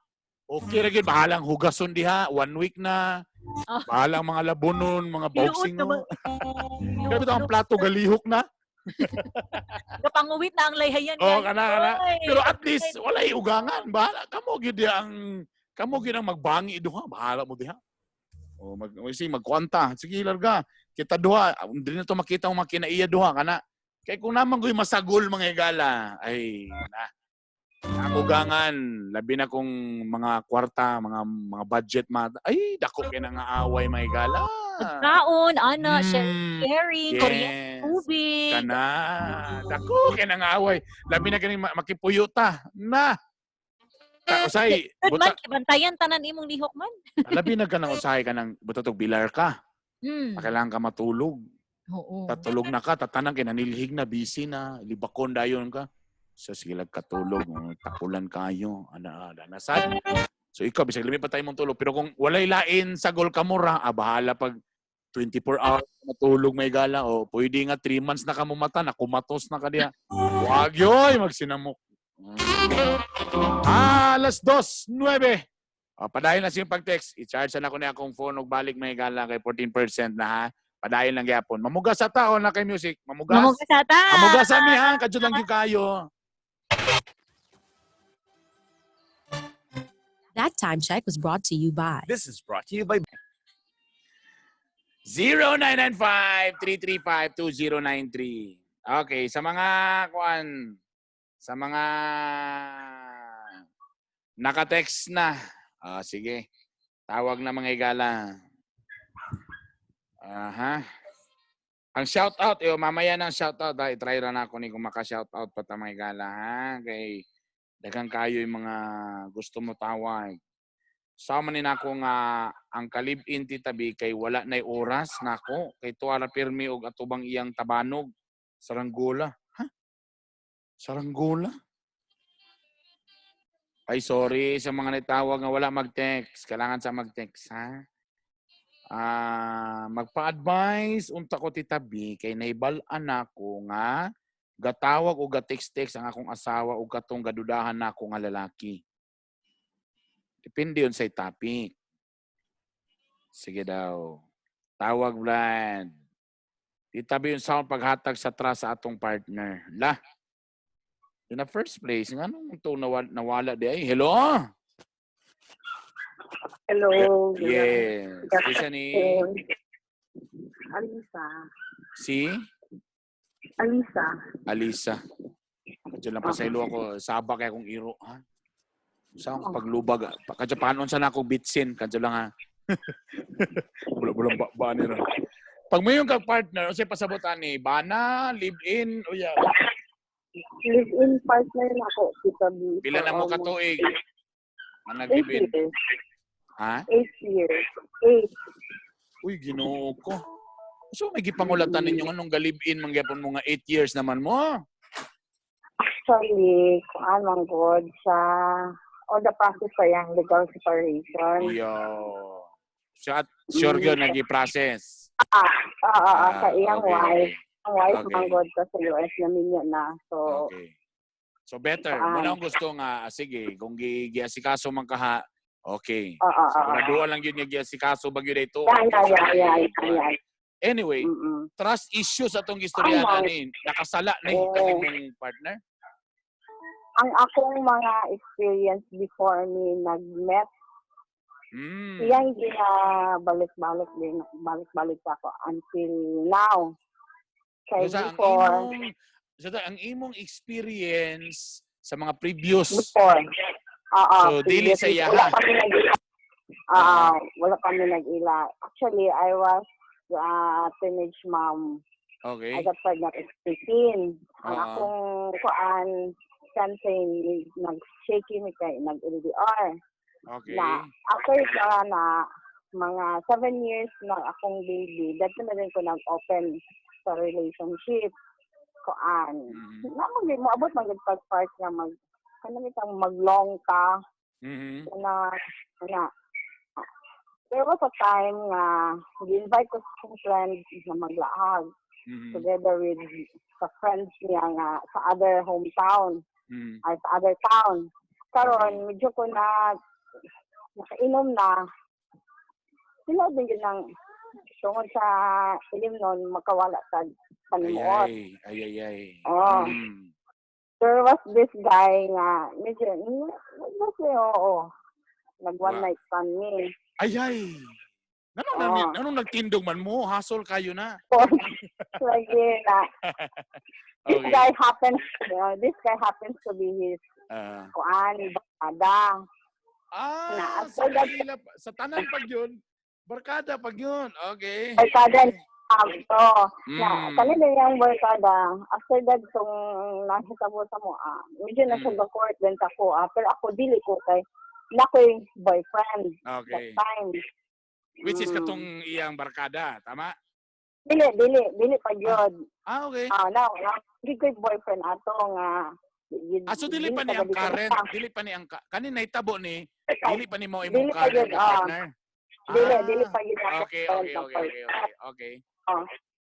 Okay ra gyud bahalang hugason diha 1 week na. Oh. Bahalang mga labonon, mga boxing Iluot no. Grabe to ang plato galihok na. Kapanguwit na ang layhayan. Oh, guys. kana. Oy. Pero at least walay ugangan. Bahala kamo gyud ang magbangi duha. Bahala mo diha. O magkwanta. Sige larga. Kita duha. Hindi na to makita ang makinaiya duha kana. Kay kung naman ko'y masagol mga igala, ay na. Ang ugangan, labi na kung mga kwarta, mga budget ay dako kay nga away mga igala. Pagkaon, ana, sharing, kuryente, Yes. tubig. Kana. Dako kay nga away. Labi na kini makipuyuta. Na. Usay, Man, bantayan tanan imong lihok man. labi na ka nang usahay ka ng butotog bilar ka. Kailangan ka matulog. Oo. Tatulog na ka, tatanang kinanilhig na, busy na, libakon dayon ka. So sige lang katulog, tapulan kayo, nasad. So ikaw, bisag limi pa tayo mong tulog. Pero kung walay lain sa gol kamura, bahala pag 24 hours matulog may gala, o pwede nga 3 months na ka mumata, nakumatos na ka diya. Huwag yoy, magsinamok. 2:09. Padayon na siyang pag-text. I-charge na ko na akong phone og balik may gala kay 14% na ha. Padayon lang gyapon. Mamugas sa tao na kay music. Mamugas. Mamugas ata. Mamugas mi ha. Kadyo lang gyud kayo. That time check was brought to you by This is brought to you by 0995-335-2093. Okay, sa mga naka-text na. Sige. Tawag na mga igala. Aha. Ang shoutout, mamaya ng shoutout. I-try na ako ni kung maka-shoutout pa ta mga igala. Ha? Kay daghang kayo yung mga gusto mo tawag. Sama ni nako nga ang kalib-in titabi kay wala nay oras nako kay tuara pirmi og atubang iyang tabanog saranggola. Ha? Saranggola? Ay sorry sa mga nitawag nga wala mag-text. Kailangan sa mag-text ha. Magpa-advise unta ko titabi kay naibal-an nako nga gatawag o ga-text-text ang akong asawa o katong gadudahan nako nga lalaki. Depende yun sa topic. Sige daw. Tawag, Vlad. Itabi yung sound paghatag sa trust sa atong partner. La. In the first place, nga nung ito nawala di ay. Hello? Hello. Yes. Isa ni... Alisa. Si? Alisa. Kadyo lang pasaylo ako. Saba kaya kong iro. Ha? Saan ko paglubag? Kadyo panon sa na akong bitsin. Kadyo lang ha. Bulang ba nila. Pag mo yung partner, o siya pasabutan ni Bana, live-in, o yan. Live-in partner na ako. Pila na mo katuig? Nag-live-in? 8 years. Ha? 8 years. 8. Uy, ginoo ko. So, may gipangulatan ninyo anong galibin, mangyapon mo nga 8 years naman mo. Actually, kung anong good sa all the process sa yung legal separation. Yo. So, at sure yun, nag-i-process. Sa iyang okay. wife. Ang wife Okay. mang good ka sa US na minyo na. So, Okay. So, better. Muna akong gusto nga, sige, kung giasikaso man kaha, okay. Siguraduhan lang yun yung giasikaso bagyo na ito. yeah. Anyway, trust issues atong istorya natin. Nakasala na yung mong partner? Ang akong mga experience before me nag-met, siya hindi na balik-balik ako until now. Kaya Ang before, So ang imong experience sa mga previous Before. So, dili sa iya, Wala ha? kami nag-ila. Wala kami nag-ila. Actually, I was teenage mom. okay. I got pregnant at 18. Ang Ah. akong kuan campaign, nag-shaky mi kay nag-LDR. Okay. Na after na mga 7 years na akong baby, dati na rin ko nag-open sa relationship. Kuan. Mhm. Mo abot mag-part nga mag-long ka Mhm. na there was a time nga gi-invite ko sa akong friends na maglaag Mhm. together with sa friends niya nga sa other hometown Mhm. or sa other town. Karon medyo ko na nakainom na. Sino din yun ng tungod sa ilim nun makawala sa panimuot. Ay. Oh. Mm. There was this guy nga medyo nag-one Wow. night stand me. Ay. Nanong nagtindog man mo? Hasol kayo na. Lagi na. This Okay. guy happens to be his kuan barkada. Sa kanila, sa tanan pag yun, barkada pag yun. Okay. Barkada to. Mm. Kanila yung barkada. After that, kung nakita mo sa mo, medyo nasa court din ako. Pero ako dili ko kay nakoy boyfriend Okay. that time. Which is katong iyang barkada, tama? Dili pa yun. Okay. Hindi ko'y boyfriend ato nga. So dili pa ni ang current, dili pa ni ang kanin nahitabo ni, dili pa ni mo imong Dili pa current yun, na partner. Dili pa yun ako. Okay.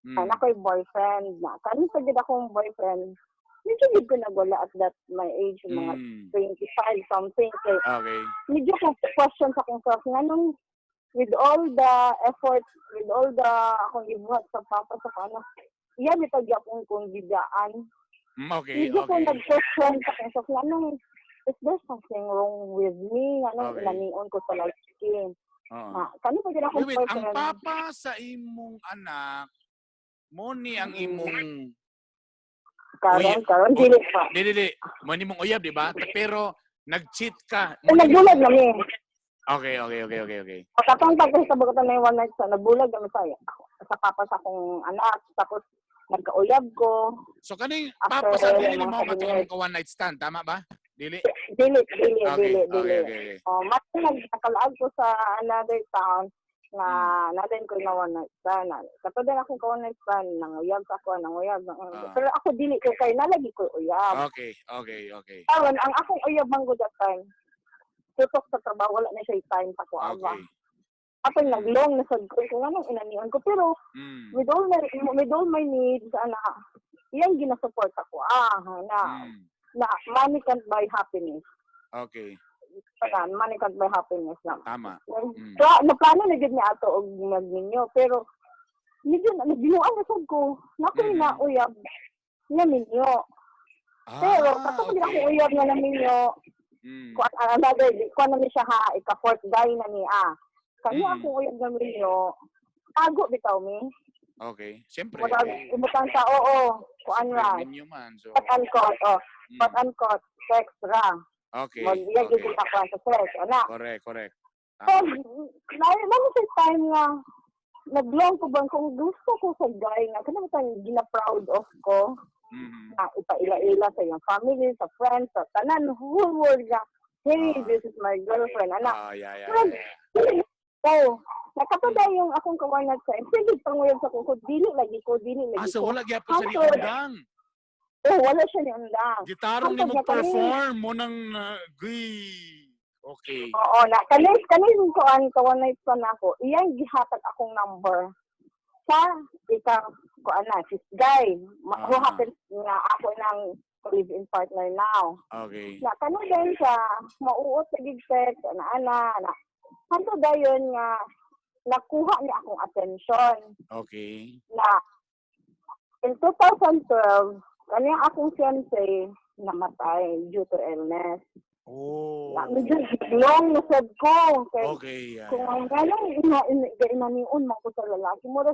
Nakoy boyfriend na. Kanin pa yun akong boyfriend. Medyo hindi ko nagwala at that my age, mga 25 something. Kaya Okay. medyo ko question sa kong self, nga nung with all the effort, with all the akong ibuhat sa papa sa kana, iyan ito gyapon kong bidaan. Okay. Medyo ko nag-question sa kong self, nga nung, is there something wrong with me? Nga nung inanion ko sa lalaki. Kani pa din akong Wait, ang boyfriend. papa sa imong anak, mo ni ang imong Karon, dili pa. Dili. Mo ni mong uyab, di ba? Pero nag-cheat ka. Nagbulag kami. Okay. Pagkatong sa bugatan na yung one night sa nagbulag kami sa papa sa akong anak. Tapos nagkauyab ko. So kaning papa sa dili ni mo matulong ka one night stand, tama ba? Dili. Okay. Mas nagkalaag ko sa another town na natin ko na one night stand. Kapag din akong one night stand, nanguyab ako. Pero ako dili ko kay nalagi ko uyab. Okay. Karon ang akong uyab man ko that time. Tutok sa trabaho, wala na siya time sa kuaba. Okay. Ako naglong na sad ko kung anong inanian ko. Pero with all my needs, iyan ginasupport ako. Na money can't buy happiness. Okay. Money can't buy happiness na. Tama. So, naplano na gid niya ato og magninyo, pero medyo nagbinuan na sad ko. Nakoy na uyab nga minyo. Pero kapag ako uyab nga na minyo, kung namin siya ika-fourth guy na niya. Kaya ako uyab nga minyo, tago bitaw mi. Okay. Siyempre. Ibutan sa kuan ra. Minyo man. So Pot uncut, sex ra. okay. Mag-iyag yung sa sex. Correct. So, naman sa time nga, nag-long ko bang kung gusto ko sa guy nga, kaya naman gina-proud of ko, na ipaila-ila sa iyong family, sa friends, sa tanan, whole world nga, hey, this is my girlfriend, So, nakapada yung akong kawanat sa sige panguyab sa kuko, dili lagi ko. So wala gyapon sa liundang. Wala siya ni undang. Gitarong ni mo perform mo nang okay. Oo, kanis ko ang kawanay pa nako. Iyang gihatag akong number sa ikang sis guy. Who happens nga ako nang live-in partner now. Okay. Na kanon din siya mauot sa gig sex ana. Hanto dayon nga nakuha niya akong attention. Okay. Na in 2012 kanya akong fiancé namatay due to illness. Medyo long nasad ko. Okay. Kung ang galang inaniun mo ko sa lalaki, wala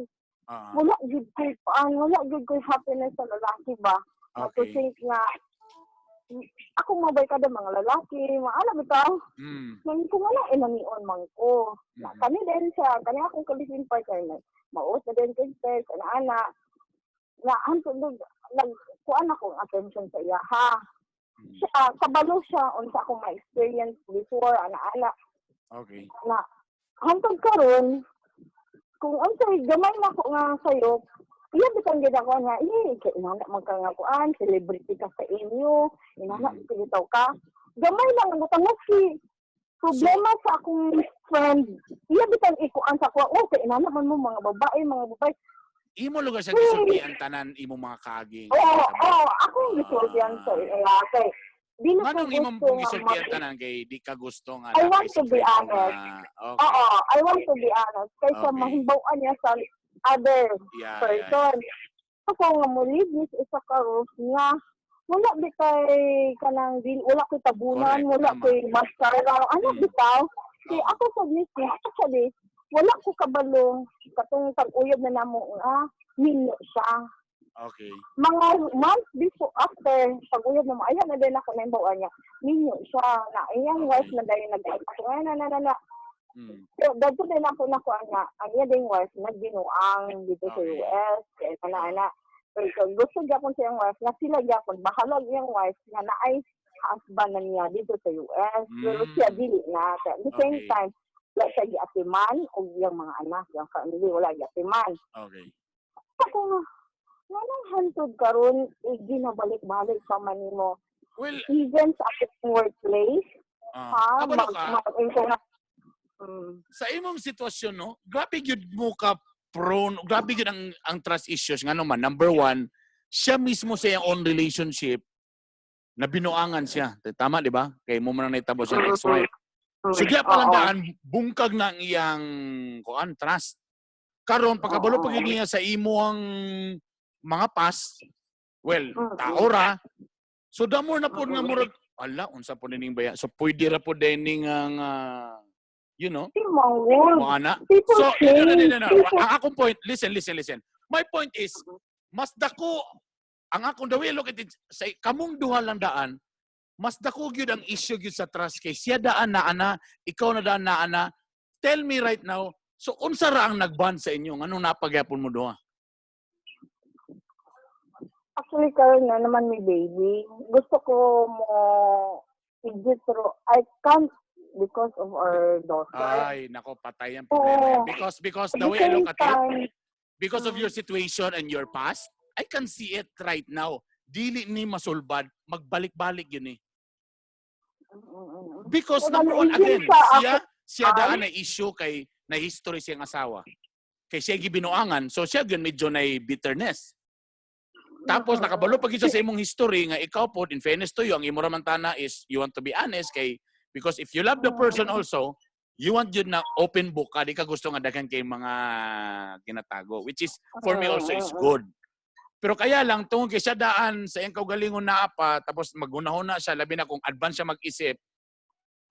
gud ko happiness sa lalaki ba? Na to Okay. think nga, ako mabay ka ng mga lalaki, maalam bitaw. Mm. Ngayon ko wala, inanion man ko. Na, Mhm. kani din siya, kani akong kalising partner na, maus na din kay sex, ana, na, hanto doon, nagkuhan akong attention sa iya, ha. Mm. Siya, kabalo siya, unsa akong ma-experience before, ana, Okay. na, hantod karon kung unsay gamay na ko nga sayo, iya bitang gid ako nga, kay inana man ka nga kuan, celebrity ka sa inyo, inana Mm. pilitaw ka. Gamay lang ang butang si problema sa akong friend. Iya bitang ikuan sa ko, kay inana man mo mga babae. Imo lugar sa gisulti ang tanan imo mga kaaging. Oo, akong gisultihan sa iya kay dili ko Manong imong gusto pong nga gisulti ang tanan kay di ka gusto nga I na want kay to be sikreto honest. nga. Oo, Okay. I want to be honest. Kaysa Okay. mahibawan niya sa other Yeah. person. Ako nga mo libis isa ka rules nga wala di kay kanang wala ko'y tabunan, Correct, wala tama. ko'y mascara, ano Mm. bitaw? Kaya Oo. ako sa mismo, actually, wala ko kabalong katong tag-uyab na namo nga minyo siya. Okay. Mga months before, after pag-uyab na mo, ayan na din ako na imbawan niya, minyo siya, na iyang Okay. wife na dahil nag-ayos, na. Mm. So, dito din ako nakuha nga, ang iya ding wife, nagbinuang dito sa Okay. US, kaya na. So, gusto gyapon sa iyang wife, na sila gyapon, bahalag iyang wife, nga naay husband na niya dito sa US, pero Mm. siya dili na. At the same Okay. time, wala siya giatiman, o iyang mga anak, yung family, wala giatiman. Okay. Ako nga, nanang hantod karon ginabalik-balik pa man nimo. Well, Even sa aking workplace, ha, kabalo ka, sa imong sitwasyon, no? Grabe gyud mo ka prone, grabe gyud ang trust issues nga naman. Number one, siya mismo sa iyang own relationship na binuangan siya. Tama, di ba? Kay mo man nahitabo siya ng ex-wife. So diya palandaan, bungkag na ang iyang trust. Karon pagkabalo pag niya sa imuang mga past, well, taora. So damo na po nga murag, ala, unsa po nining baya. So pwede ra po dining ang you know, mo ana. So no. Ang akong point, listen. My point is, mas dako ang akong dawi look at it, sa kamong duha lang daan, mas dako gyud ang issue gyud sa trust kay siya daan na ana, ikaw na daan na ana. Tell me right now, so unsa ra ang nagband sa inyo? Anong napagyapon mo duha? Actually, karon na naman may baby. Gusto ko mo i-get through. I can't because of our daughter. Ay, nako, patay ang problema. Because the way I look at it, because of your situation and your past, I can see it right now. Dili ni masulbad, magbalik-balik yun eh. Because number one, again, siya daan na issue kay na history siyang asawa. Kay siya gibinuangan, so siya yun medyo na bitterness. Tapos nakabalo pag siya sa imong history nga ikaw po, in fairness to you, ang imo raman tana is you want to be honest kay because if you love the person also, you want yun na open book ka, di ka gusto nga daghan kay mga ginatago, which is for me also is good. Pero kaya lang tungod kay siya daan sa iyang kaugalingon na apa, tapos magunahon na siya labi na kung advance siya mag-isip.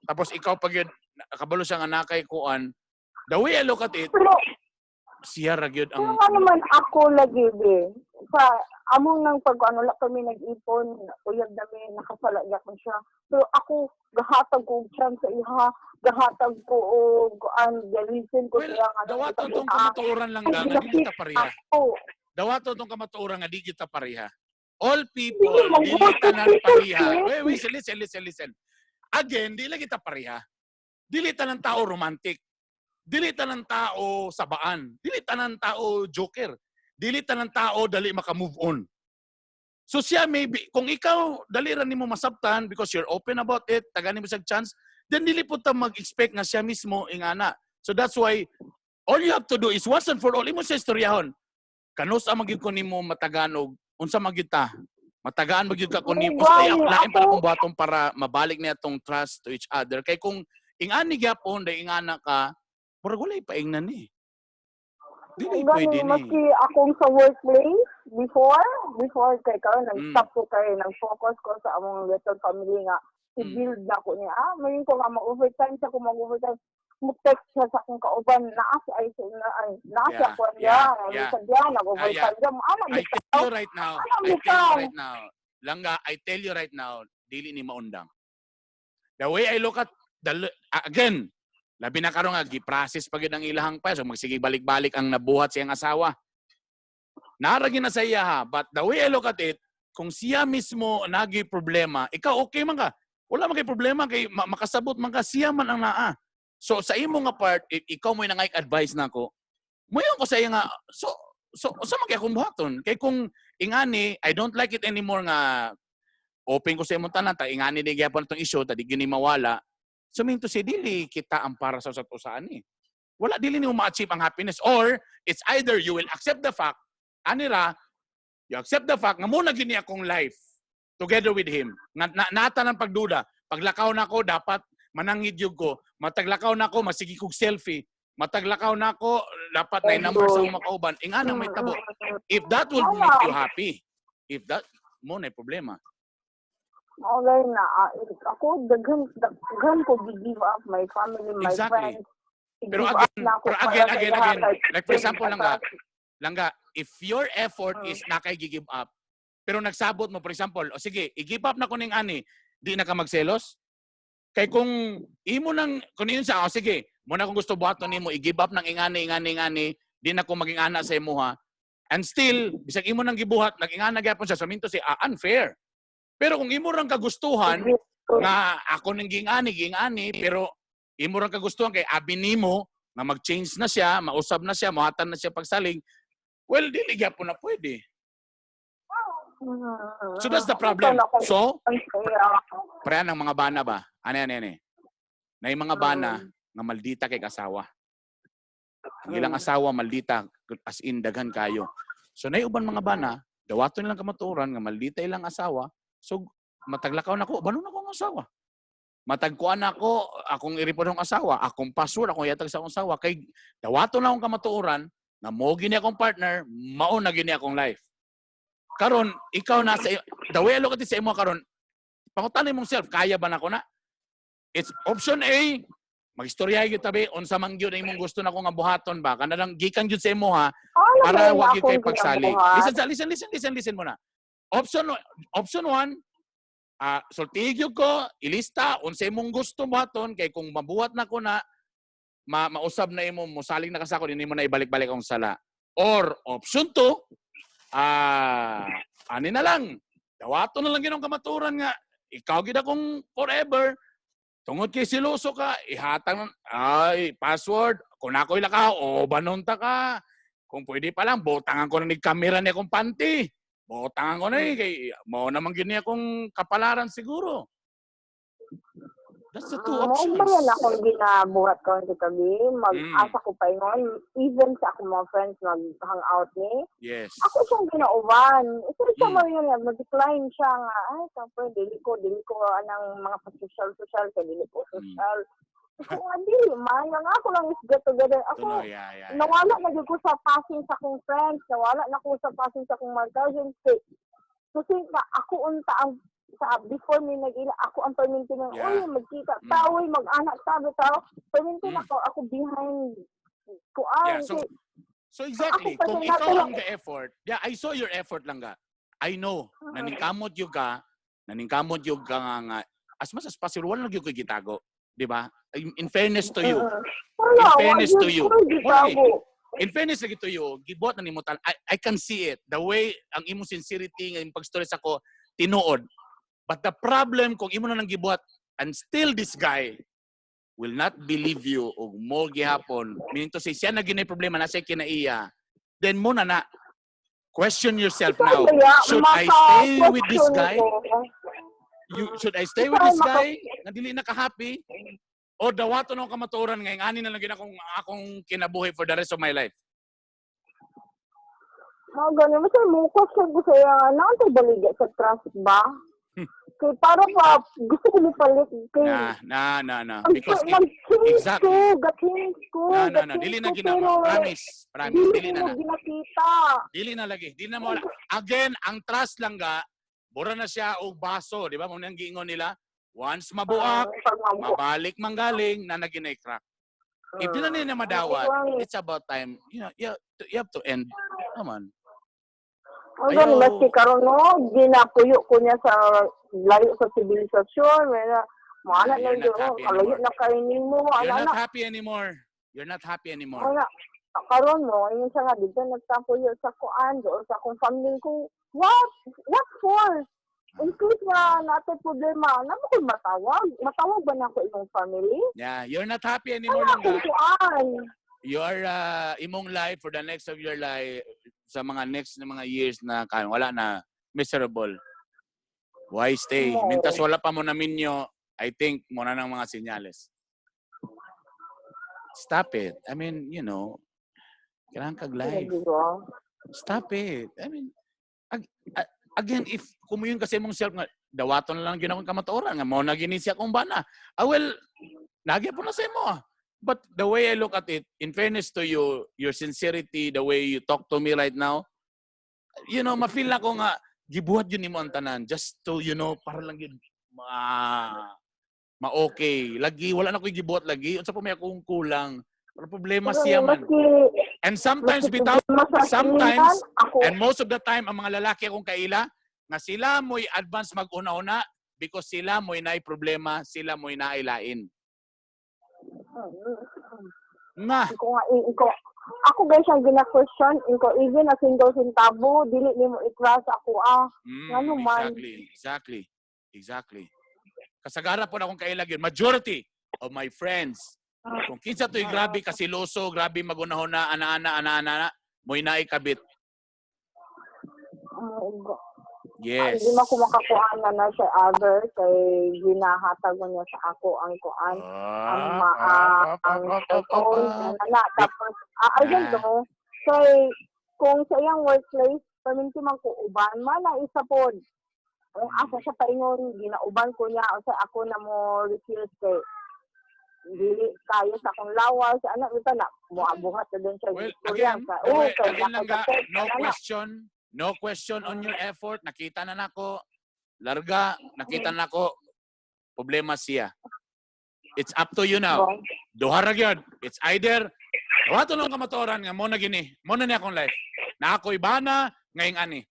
Tapos ikaw pag yun, nakabalo siya nga nakay kuan, the way I look at it, siya ra gyud ang Ano naman ako lagi sa among nang pag-ano lang kami nag-ipon, uyab nami nakasala gyapon siya. So ako gahatag ko chance sa iha, gahatag ko og reason ko well, siya dawato tong kamatuoran lang nga di kita pareha. Dawato tong kamatuoran nga di kita pareha. All people dili tanan pareha. Wait, listen. Again, dili kita pareha. Dili tanan tao romantic. Dili tanan tao sabaan. Dili tanan tao joker. Dili tanan tao dali maka-move on. So siya maybe, kung ikaw dali ra nimo masabtan because you're open about it, tagani mo sa chance, then dili po ta mag-expect nga siya mismo ingana. So that's why all you have to do is once and for all, imo sa istoryahon. Kanus ang magyud ko nimo mataganog, unsa magyud ta? Matagaan magyud ka kun nimo. Basta lain para kung batong para mabalik niya tong trust to each other. Kay kung ingani gyapon day ingana ka, murag walay paingnan ni. Dili pwede ni. Maski akong sa workplace, before kay karon nag-stop ko kay nag-focus ko sa among little family nga i-build na ko niya. Mayon ko nga mag-overtime sa ko mag-overtime. Mag-text siya sa akong kauban na ako ako niya. Minsan diyan, nag-overtime diyan. I tell you right now, Langga, I tell you right now, dili ni maundang. The way I look at, again, labi na karon nga, gi-process pagid ang ilahang pa. So magsige balik-balik ang nabuhat siyang asawa. Naragi na sa iya ha. But the way I look at it, kung siya mismo nagi problema, ikaw okay man ka. Wala man kay problema, kay makasabot man ka, siya man ang naa. So sa imo nga part, ikaw mo nangay advice nako. Muyon ko sa iya nga, so man kay akong buhaton. Kay kung ingani, I don't like it anymore nga open ko sa imong tanan, ta ingani di gyapon tong issue, ta di gini mawala. So mean to say, dili kita ang para sa usaan ni. Wala, dili ni mo ma-achieve ang happiness. Or, it's either you will accept the fact, anira, you accept the fact nga muna gini akong life together with him. Nata ng pagduda. Paglakaw na ko, dapat manangid yung ko. Mataglakaw na ko, masigi kog selfie. Mataglakaw na ko, dapat na number sa makauban. Inganang may tabo. If that will make you happy, if that, mo na problema. Okay na. Ako, daghan ko give up my family, my Exactly. friends. Pero again, like for example Langga, if your effort is nakay give up, pero nagsabot mo, for example, o sige, i-give up na ko ning ani, di na ka magselos? Kay kung imo nang, kung yun sa, o sige, muna kung gusto buhaton nimo, i-give up ng ingani, di na ko maging ana sa imuha, and still, bisag imo nang gibuhat, nag-ingana gyapon siya, so minto si unfair. Pero kung imo rang kagustuhan, nga ako nang gingani, pero imo rang kagustuhan kay abi nimo na mag-change na siya, mausab na siya, mohatan na siya pagsalig, well, dili gyapon na pwede. So that's the problem. So, pre ng mga bana ba? Ano. Na yung mga bana nga maldita kay kasawa. Ang ilang asawa maldita as in daghan kayo. So na uban mga bana, dawaton nilang kamaturan nga maldita ilang asawa. So mataglakaw na ko, banon ako ng asawa. Matagkuan ako, akong iripon ng asawa, akong password, akong yatag sa akong asawa, kay dawato na akong kamatuoran, na mo gini akong partner, mao na gini akong life. Karon, ikaw na sa, the way I look at it sa imo karon, pangutanay mong self, kaya ba na ko na? It's option A, magistoryahay gyud tabi, unsa man gyud imong gusto na ko nga buhaton ba, kana lang gikan gyud sa imo ha, para wag gyud kay pagsalig. Listen mo na. Option 1, sultigyo ko, ilista, unsa imong gusto buhaton, kay kung mabuhat na ko na, mausab na imo, mosaling na kasako, hindi mo na ibalik-balik ang sala. Or, option 2, ani na lang, dawato na lang ginong kamaturan nga, ikaw gid akong forever, tungod kay siloso ka, ihatang, password, kung ako'y lakaw, banonta ka, kung pwede pa lang, botangan ko na ni kamera niya kong panty. Botangan ko na kay mo naman gini akong kapalaran siguro. That's the two options. Mo ba yan akong ginabuhat ko sa tabi, mag-asa ko pa yun, even sa akong mga friends mag-hangout ni. Yes. Ako siyang ginauban. Ito siya mo yun, mag-decline siya nga, tapos dili ko anang mga social, kaya dili ko social. Ako nga dili man, nga ako lang is get together. Ako, nawala na ko sa passing sa akong friends, nawala na ko sa passing sa akong mga cousins. Kasi ako unta ang sa before me nag-ila, ako ang perminti ng magkita taoy, mag-anak sabi tao. Perminti na ako behind kuan. So exactly, kung ikaw ang the-effort, I saw your effort lang ga. I know, naningkamot yung ka nga, as much as possible, wala lang yung gitago. Diba? In fairness to you. In fairness to you, gibuhat na nimo tal. I can see it. The way ang imong sincerity, ang pag-story sa ko, tinuod. But the problem, kung imo na nang gibuhat, and still this guy will not believe you o mo gihapon, meaning to say, siya na ginay problema, nasa kinaiya, then mo na question yourself now. Should I stay with this guy? Should I stay with this guy na dili naka-happy? O dawato na akong kamaturan ngayon, ani na lang akong kinabuhi for the rest of my life? Ganyan, kasi mo question ko sa'yo, naantay baligya sa trust ba? Kaya parang gusto ko palit. Na. Because exactly. No. Dili na ginawa. Promise. Dili na. Dili na lagi. Dili na mawala. Again, ang trust lang ga, bura na siya og baso, di ba? Muna ang giingon nila, once mabuak, mabalik manggaling, na naginay crack. If di na nila madawat, it's about time, you have to end. Come on. Ang gani, maski karon no, ginapuyo ko niya sa layo sa sibilisasyon. Maana na You're not yun, happy kalayo anymore. na kainin mo. You're Ana not na, happy anymore. You're not happy anymore. ana. Karon no, yung sa nga, dito nagtapuyo sa kuan, doon sa akong family ko. What? What for? In case na natin problema, na mo ko matawag? Matawag ba na ako imong family? Yeah, you're not happy anymore Wala akong langga. kuan. Your imong life for the next of your life sa mga next na mga years na wala na, miserable. Why stay? No. Mintas wala pa mo na minyo, I think muna ng mga senyales. Stop it. I mean, you know, kailangan kag life. Stop it. I mean, again, if kumuyon kasi mong self nga, dawaton na lang ginawang kamatuoran, nga mo na ginisya kong bana. Well, nagya po na sa imo. But the way I look at it, in fairness to you, your sincerity, the way you talk to me right now, you know, ma-feel na ko nga, gibuhat yun ni mo ang tanan, just to, you know, para lang yun, ma-okay. Lagi, wala na ko gibuhat lagi. Unsa pa may akong kulang. Pero problema siya man. And sometimes, sometimes, and most of the time, ang mga lalaki akong kaila, nga sila mo'y advance mag-una-una because sila mo'y naay problema, sila mo'y nailain. Nga. Ako guys ang gina-question, even na single centavo, dili nimo i-trust ako Ngano man. Exactly. Kasagara po na akong kaila yun. Majority of my friends, kung kinsa to'y grabe kasiloso, grabe magunahon na, ana-ana, mo'y naikabit. Yes. Hindi man ko makakuha na sa other kay ginahatag niya sa ako ang kuan ang cellphone na tapos I don't know kay kung sa iyang workplace paminti man ko uban man ang isa pod ang asa sa paingon ginauban ko niya o sa ako na mo refuse kay dili kayo sa akong lawas anak ito na muabuhat na din sa well istorya again lang ga, no question on your effort. Nakita na nako. Larga, nakita na nako. Problema siya. It's up to you now. Duha ra gyud. It's either wato lang kamatoran nga mo na gini. Mo na ni akong life. Na ako ibana ngayong ani.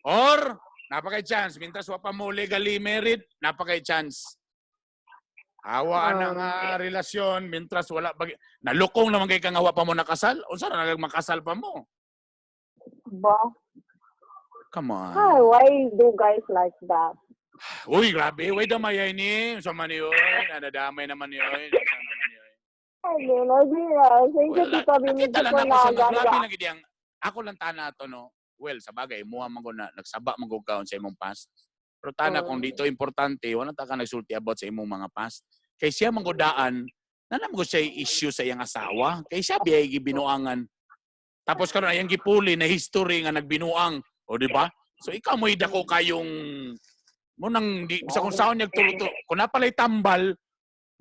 Or napakay chance mintas wa pa mo legally married, napakay chance. Awa na nga relasyon mintas wala nalukong naman kay kang awa pa mo nakasal. Unsa na makasal pa mo? Ba? Come on. Hi, why do guys like that? Uy, grabe. Uy, damayay ni. Sama niyo. Nadadamay naman niyo. Nakita lang ako sa mga grabe lang gidiyang. Ako lang tana to, no? Well, sa bagay, muha man ko na nagsaba man ko kaon sa imong past. Pero tana kung dito importante, wala ta ka nagsulti about sa imong mga past. Kay siya man daan, nanam ko siya issue sa iyang asawa. Kay siya biyay gibinuangan. Tapos karon ayang gipuli na history nga nagbinuang, o di ba? So ikaw mo idako kayong mo nang di sa kung saan nagtuluto. Kung napalay tambal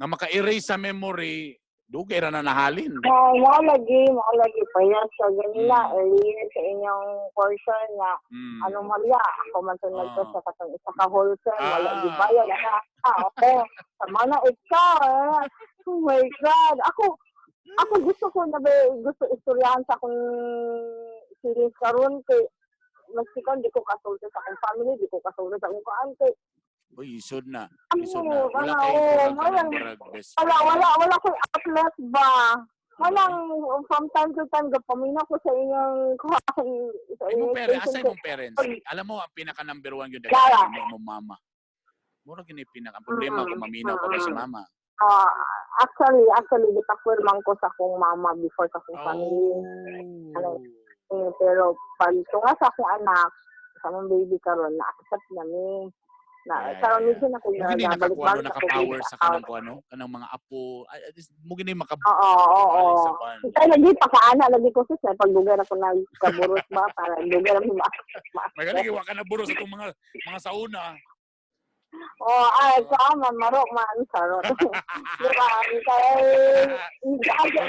nga maka-erase sa memory, dugay ra na nahalin. Mo lagi pa yan sa ganila earlier sa inyong portion nga anomalya ako man to nagto sa katong isa ka wholesale wala gibayad okay sama na ikaw oh my god ako gusto ko na gusto istoryahan sa akong series karon kay maski kon di ko kasulti sa akong family, di ko kasulti sa akong auntie. Uy, isod na. Wala ko outlet ba? Walang from time to time gapamina ko sa inyong Asay mong parents. Alam mo ang pinaka number 1 gyud mo mama. Mura gini pinaka problema kung maminaw ka ba si mama. Actually, gitakwil man ko sa akong mama before sa akong family. Pero pag tunga sa akong anak, sa mong baby karon na-accept namin. Karon medyo na ko hindi nakakuha naka-power sa kanang mga apo. Mo gini Oo. Kaya lagi pa kaana lagi ko sa pagdugar ako nagkaburos ba para dugar mo May gali wa ka na buros atong mga sauna. Sama, marok man, sarot. Diba? Kaya,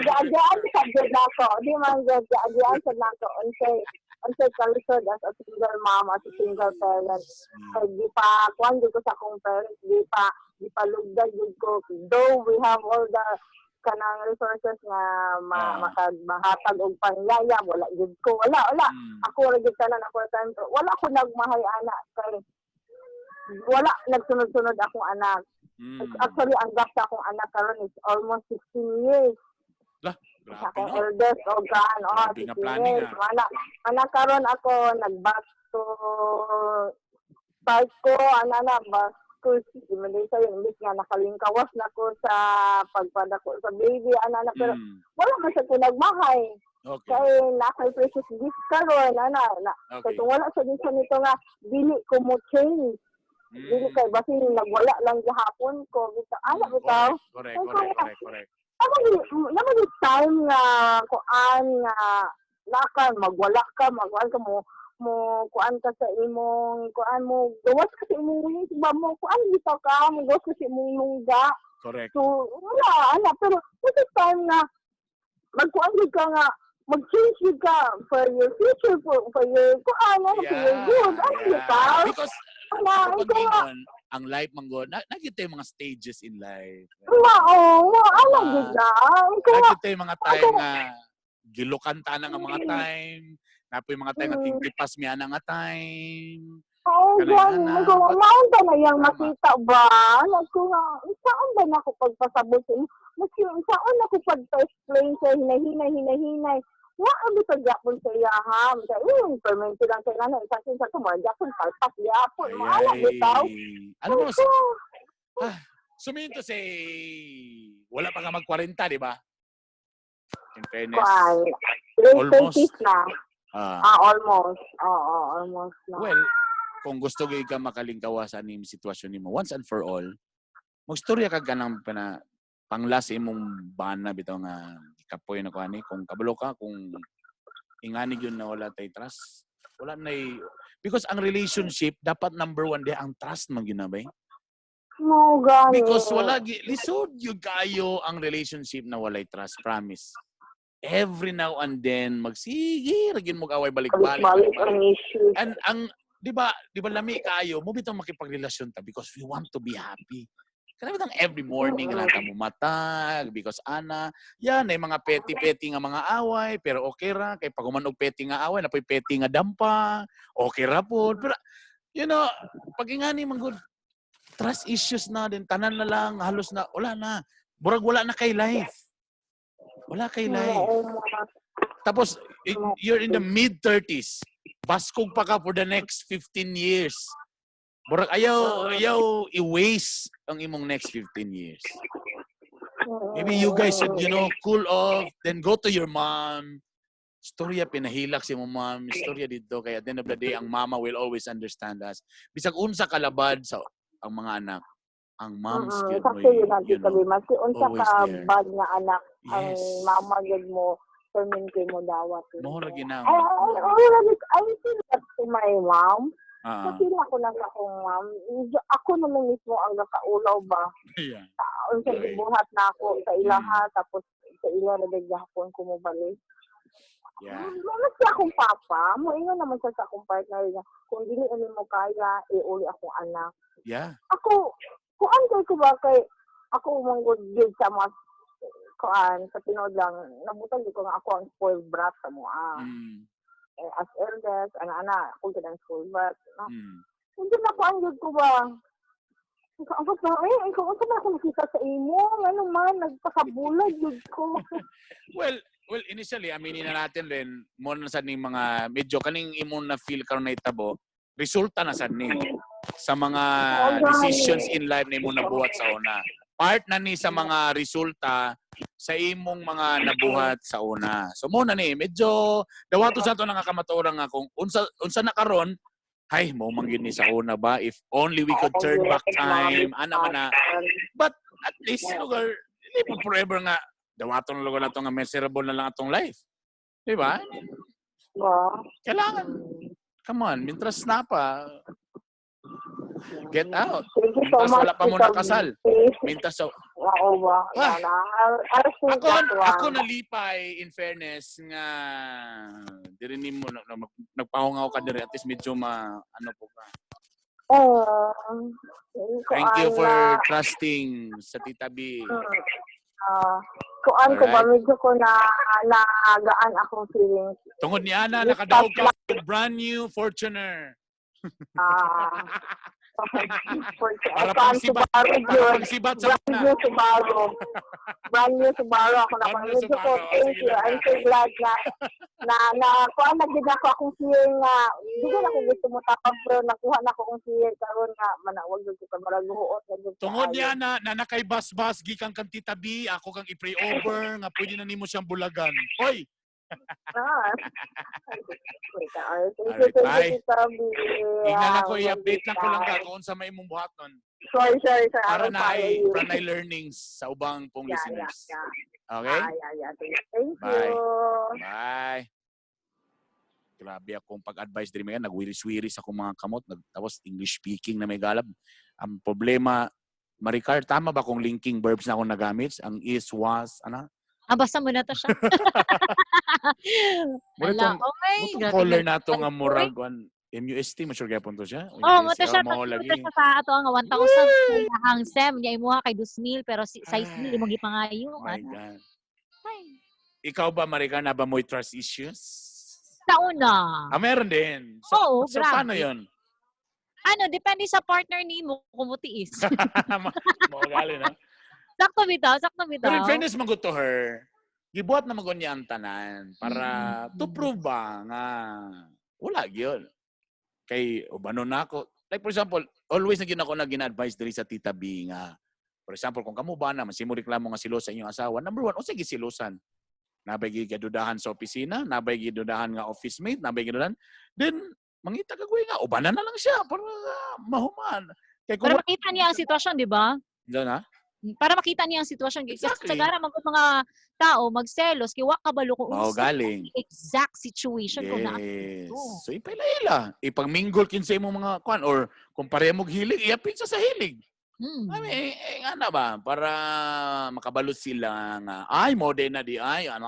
gagawin sa dyan ako. Di man gagawin sa nako. Unsay kalisod as a single mom, as a single parent. Kaya di pa, kuhan dito sa akong parents, di pa lugdan dito ko. Though we have all the kanang resources nga Ah. makagbahatag og pangyaya, wala gid ko. Wala. Ako ra gid tanan ako time to. Wala ko nagmahay anak kay wala nagsunod-sunod akong anak. Actually, ang gap sa akong anak karon is almost 16 years. Lah, Sa grabe akong no. eldest o gaan, Grabe nga 16 planning, years. Wala karon ako nag-back to start ko, back to Malaysia yung imbis nga nakalingkawas na ko sa pagpadako sa baby, pero wala man siya ko nagmahay. Okay. Kaya nakay precious gift karon, Okay. kaya kung wala sa dito nito nga, dili ko mo change. Dili kay basi nagwala lang gihapon ko. Bitaw. Correct. Naman yung time nga kuan nga nakan magwala ka mo kuan ka sa imong kuan mo gawas ka sa imong wings ba mo kuan bitaw ka mo gawas ka sa imong lungga. Correct. So wala pero this time nga magkuan gid ka nga mag-change gid ka for your future for your kuan for your good. Bitaw. Because Ikaw nga. ang life manggo, nakita yung mga stages in life. Alam gid na. Ikaw nga. Nakita yung mga time nga gilukan ta na nga mga time. Napo yung mga time nga tingtipas miya na nga time. Ganun. Maunta na yung makita ba? Saan ba na ako pagpasabot? Saan ako pagpa-explain sa hinay-hinay? Abi pa Japon sa iyaham. Yung permanente lang sa inana. Isa sa mga Japon, palpas Japon. Maalam bitaw. Ano mo? Suminto say wala pa nga mag-40, di ba? In fairness. Almost. Na. Almost. Oo, almost na. Well, kung gusto ka makalingkawasan ni sitwasyon nimo once and for all, magstorya ka ganang panglas imong bana bitaw nga kapoy na ko ani kung kabalo ka kung ingani gyud na wala tay trust. Wala na because ang relationship dapat number 1 ang trust man gyud na ba? No, gani. Because wala lisod yung kayo ang relationship na walay trust, promise. Every now and then magsige ragin mo away balik-balik. And ang di ba lami kayo mo bitong makipagrelasyon ta because we want to be happy. Kana bitang every morning lang ta mo matag because yan ay mga petty nga mga away pero okay ra kay pag humanog petty nga away napoy petty nga dampa, okay ra pod. Pero pag ingani man good trust issues na din tanan na lang halos na wala na. Burag wala na kay life. Wala kay life. Tapos you're in the mid-30s. Baskog pa ka for the next 15 years. Burag ayaw i-waste ang imong next 15 years. Maybe you guys should, cool off, then go to your mom. Storya pinahilak si mong mom. Storya dito. Kaya at the end of the day, ang mama will always understand us. Bisag unsa kalabad sa ang mga anak. Ang moms yun mo unsa ka bad nga anak. Ang mama yun mo. Perminti mo dawat. More ginawa. I feel that to my mom. Kasi ako lang akong mom. Ako naman mismo ang nakaulaw ba? Yeah. Unsa gibuhat na ako sa ilaha tapos sa ila nagagahapon ko mo balik. Yeah. Mas akong papa, mo ingon naman sa akong partner niya. Kung dili ani mo kaya, iuli akong anak. Yeah. Ako, kuan ko ba kay ako manggod gid sa mas kuan sa Pinoy lang nabutang ko nga ako ang spoiled brat sa mo as eldest ana ako gid ang spoiled brat hindi na ko ang ko ba ako sa ikaw sa ako nakita sa imo ano man nagpakabulag gid ko well initially aminin na natin rin mo na sa ning mga medyo kaning imo na feel karon na itabo resulta na sad ni sa mga decisions in life na imo nabuhat sa una. Part na ni sa mga resulta sa imong mga nabuhat sa una. So mo na ni medyo dawato sa to nakakamatuoran nga kung unsa na karon hay mo mangyud ni sa una ba if only we could turn back time man na but at least lugar hindi po forever nga dawato na lugar na to nga miserable na lang atong life. Di ba? Kailangan come on, mintras na pa get out. Mintas wala pa mo nakasal. Mintas so. Ako nalipay in fairness nga diri nimo nagpahungaw ka diri at least medyo ano po ka. Thank you for trusting sa Tita B. kuan ko ba, Alright. medyo ko na nagaan akong feelings. Tungod ni Ana, nakadaog ka og brand new Fortuner. Ah, Para kuan pangsibat, Subaru para yun. pangsibat sa Brand una. new Subaru. Brand new Subaru ako na Brand new medyo ko, Subaru. thank Sige you. lang I'm na. so glad na kuan na gid ako akong fear nga. Di ko na ko gusto mo tapos pero nakuha na ko akong fear karon nga manawag jud ko ka maraguot na jud. Tungod niya na nakay bas-bas gikan kang Tita B, ako kang i-pray over nga pwede na nimo siyang bulagan. Hoy, Ah. Alright, bye. Tingnan tingnan lang ko i-update lang ko lang ka kung sa may imong buhaton Sorry, sir. para I'll na follow ay you. para na ay learnings sa ubang pong Yeah. listeners. Okay? Yeah. Thank Bye. you. Bye. Grabe akong pag-advise din mga nagwiris-wiris ako mga kamot tapos English speaking na may galab. Ang problema, Maricar, tama ba kung linking verbs na akong nagamit? Ang is, was, ano? Basta mo na to siya. Muna Ala, itong, okay. itong color na ito nga murag MUST, masyure kaya punto siya? Mo to siya. Mo to siya sa ato ang 1,000 ang SEM. Niya imuha kay 2,000 pero size Ay. 1,000 imong gipangayo. My God. Ay. Ikaw ba, Maricar, na ba mo'y trust issues? Sa una. Meron din. Oo, so grabe. paano yun? Depende sa partner nimo kung mutiis. Maugali na. Sakto bitaw. Pero in fairness, magot to her, gibuhat na magon niya ang tanan para to Mm. prove ba nga wala gyud. Kay ubano na ako. Like for example, always na gyud ako na gina-advise diri sa Tita B nga. For example, kung kamo ba na masimo reklamo nga silos sa inyong asawa, number 1, sige silosan. Nabay gidudahan sa opisina, nabay gidudahan nga office mate, nabay gidudahan. Then mangita kagway nga ubanan na lang siya para mahuman. Kay Para makita niya ang sitwasyon, di ba? na? Para makita niya ang sitwasyon. Exactly. Kasi sagara mga tao magselos kay wa kabalo kung Mao galing. exact situation kung naa. Yes. So ipaila-ila. Ipang-mingle kin sa imong mga kwan or kung pareho mong hilig, iapil sa hilig. Nga na ba? Para makabalo sila nga, ay, mode na di ay, ano.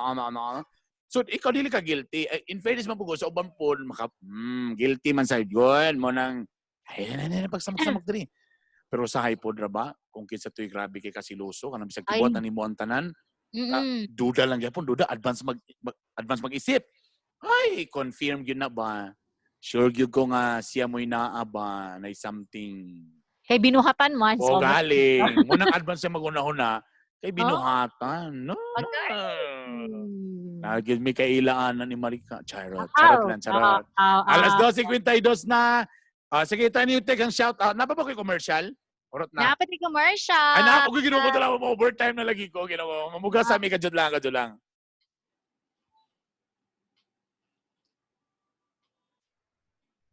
So, ikaw dili ka guilty. In fairness man po sa uban po, guilty man sa yun. Mo nang, pagsamok-samok diri. Pero sa hypod ra ba? Kung kinsa to'y grabe kay kasiloso, kanang bisag tibuhat na nimo ang tanan, duda lang gyapon, duda advance mag-isip. Ay, confirm gyud na ba? Sure gyud ko nga siya mo'y naa ba na something. Kay binuhatan man. O galing. Munang advance siya mag-una-una, kay binuhatan. No. Nagid may kailaanan ni Marica. Charot lang. Alas 12:52 na. Sige, tayo niyo take ang shout out. Napa ba kayo commercial? Orot na. Dapat yung commercial. Ay, na ako ginawa ko talaga mo overtime na lagi ko. Ginawa. Mamuga sa amin kadyo lang.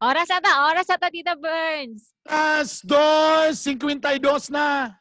Oras ata, Tita Burns. Alas 2:52 na.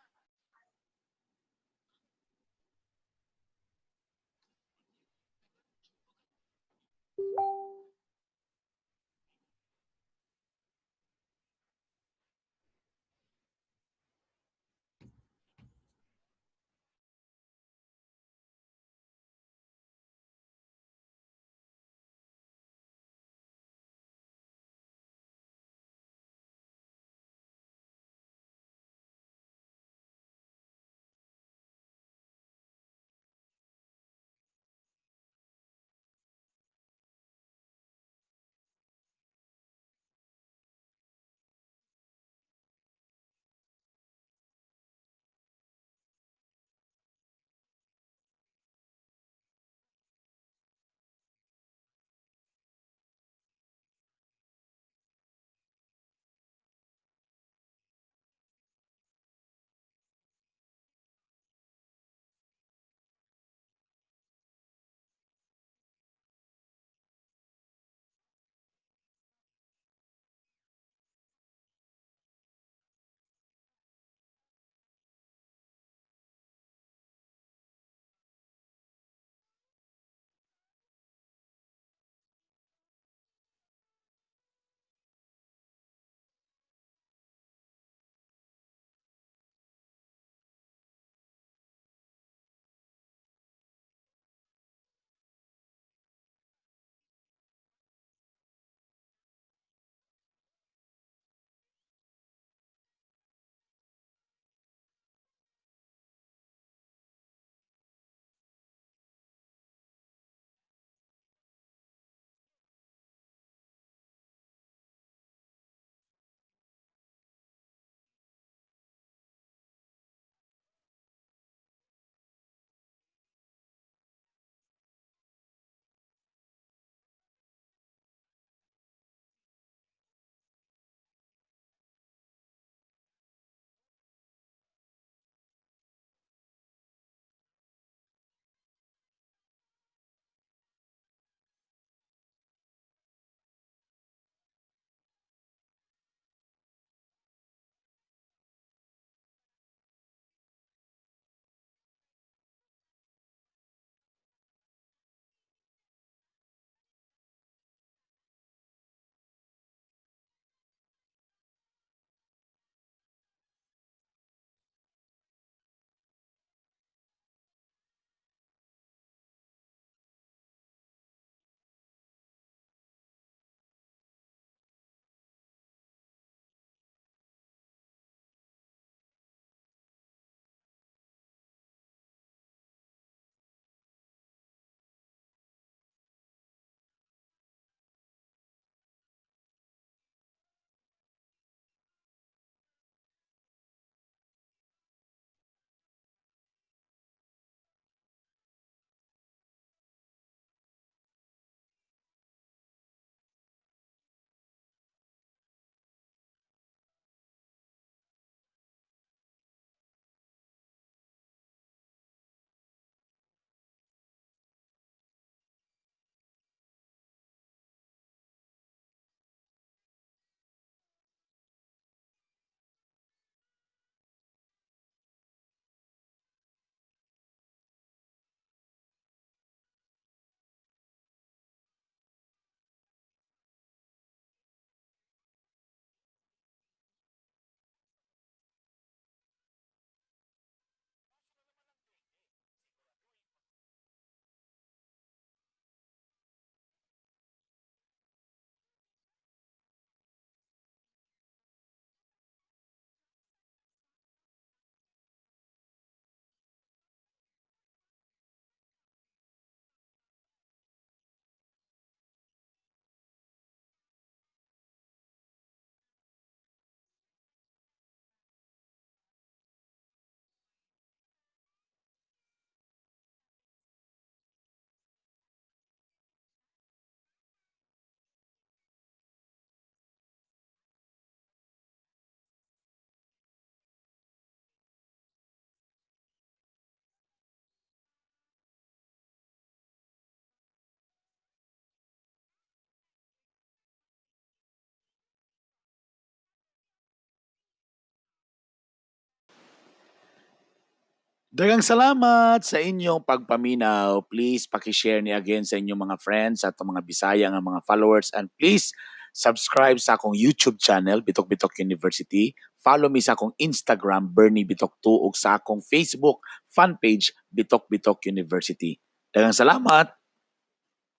Daghang salamat sa inyong pagpaminaw. Please paki-share ni again sa inyong mga friends at mga Bisaya nga mga followers, and please subscribe sa akong YouTube channel Bitok Bitok University. Follow me sa akong Instagram Bernie Bitok 2 ug sa akong Facebook fan page Bitok Bitok University. Daghang salamat.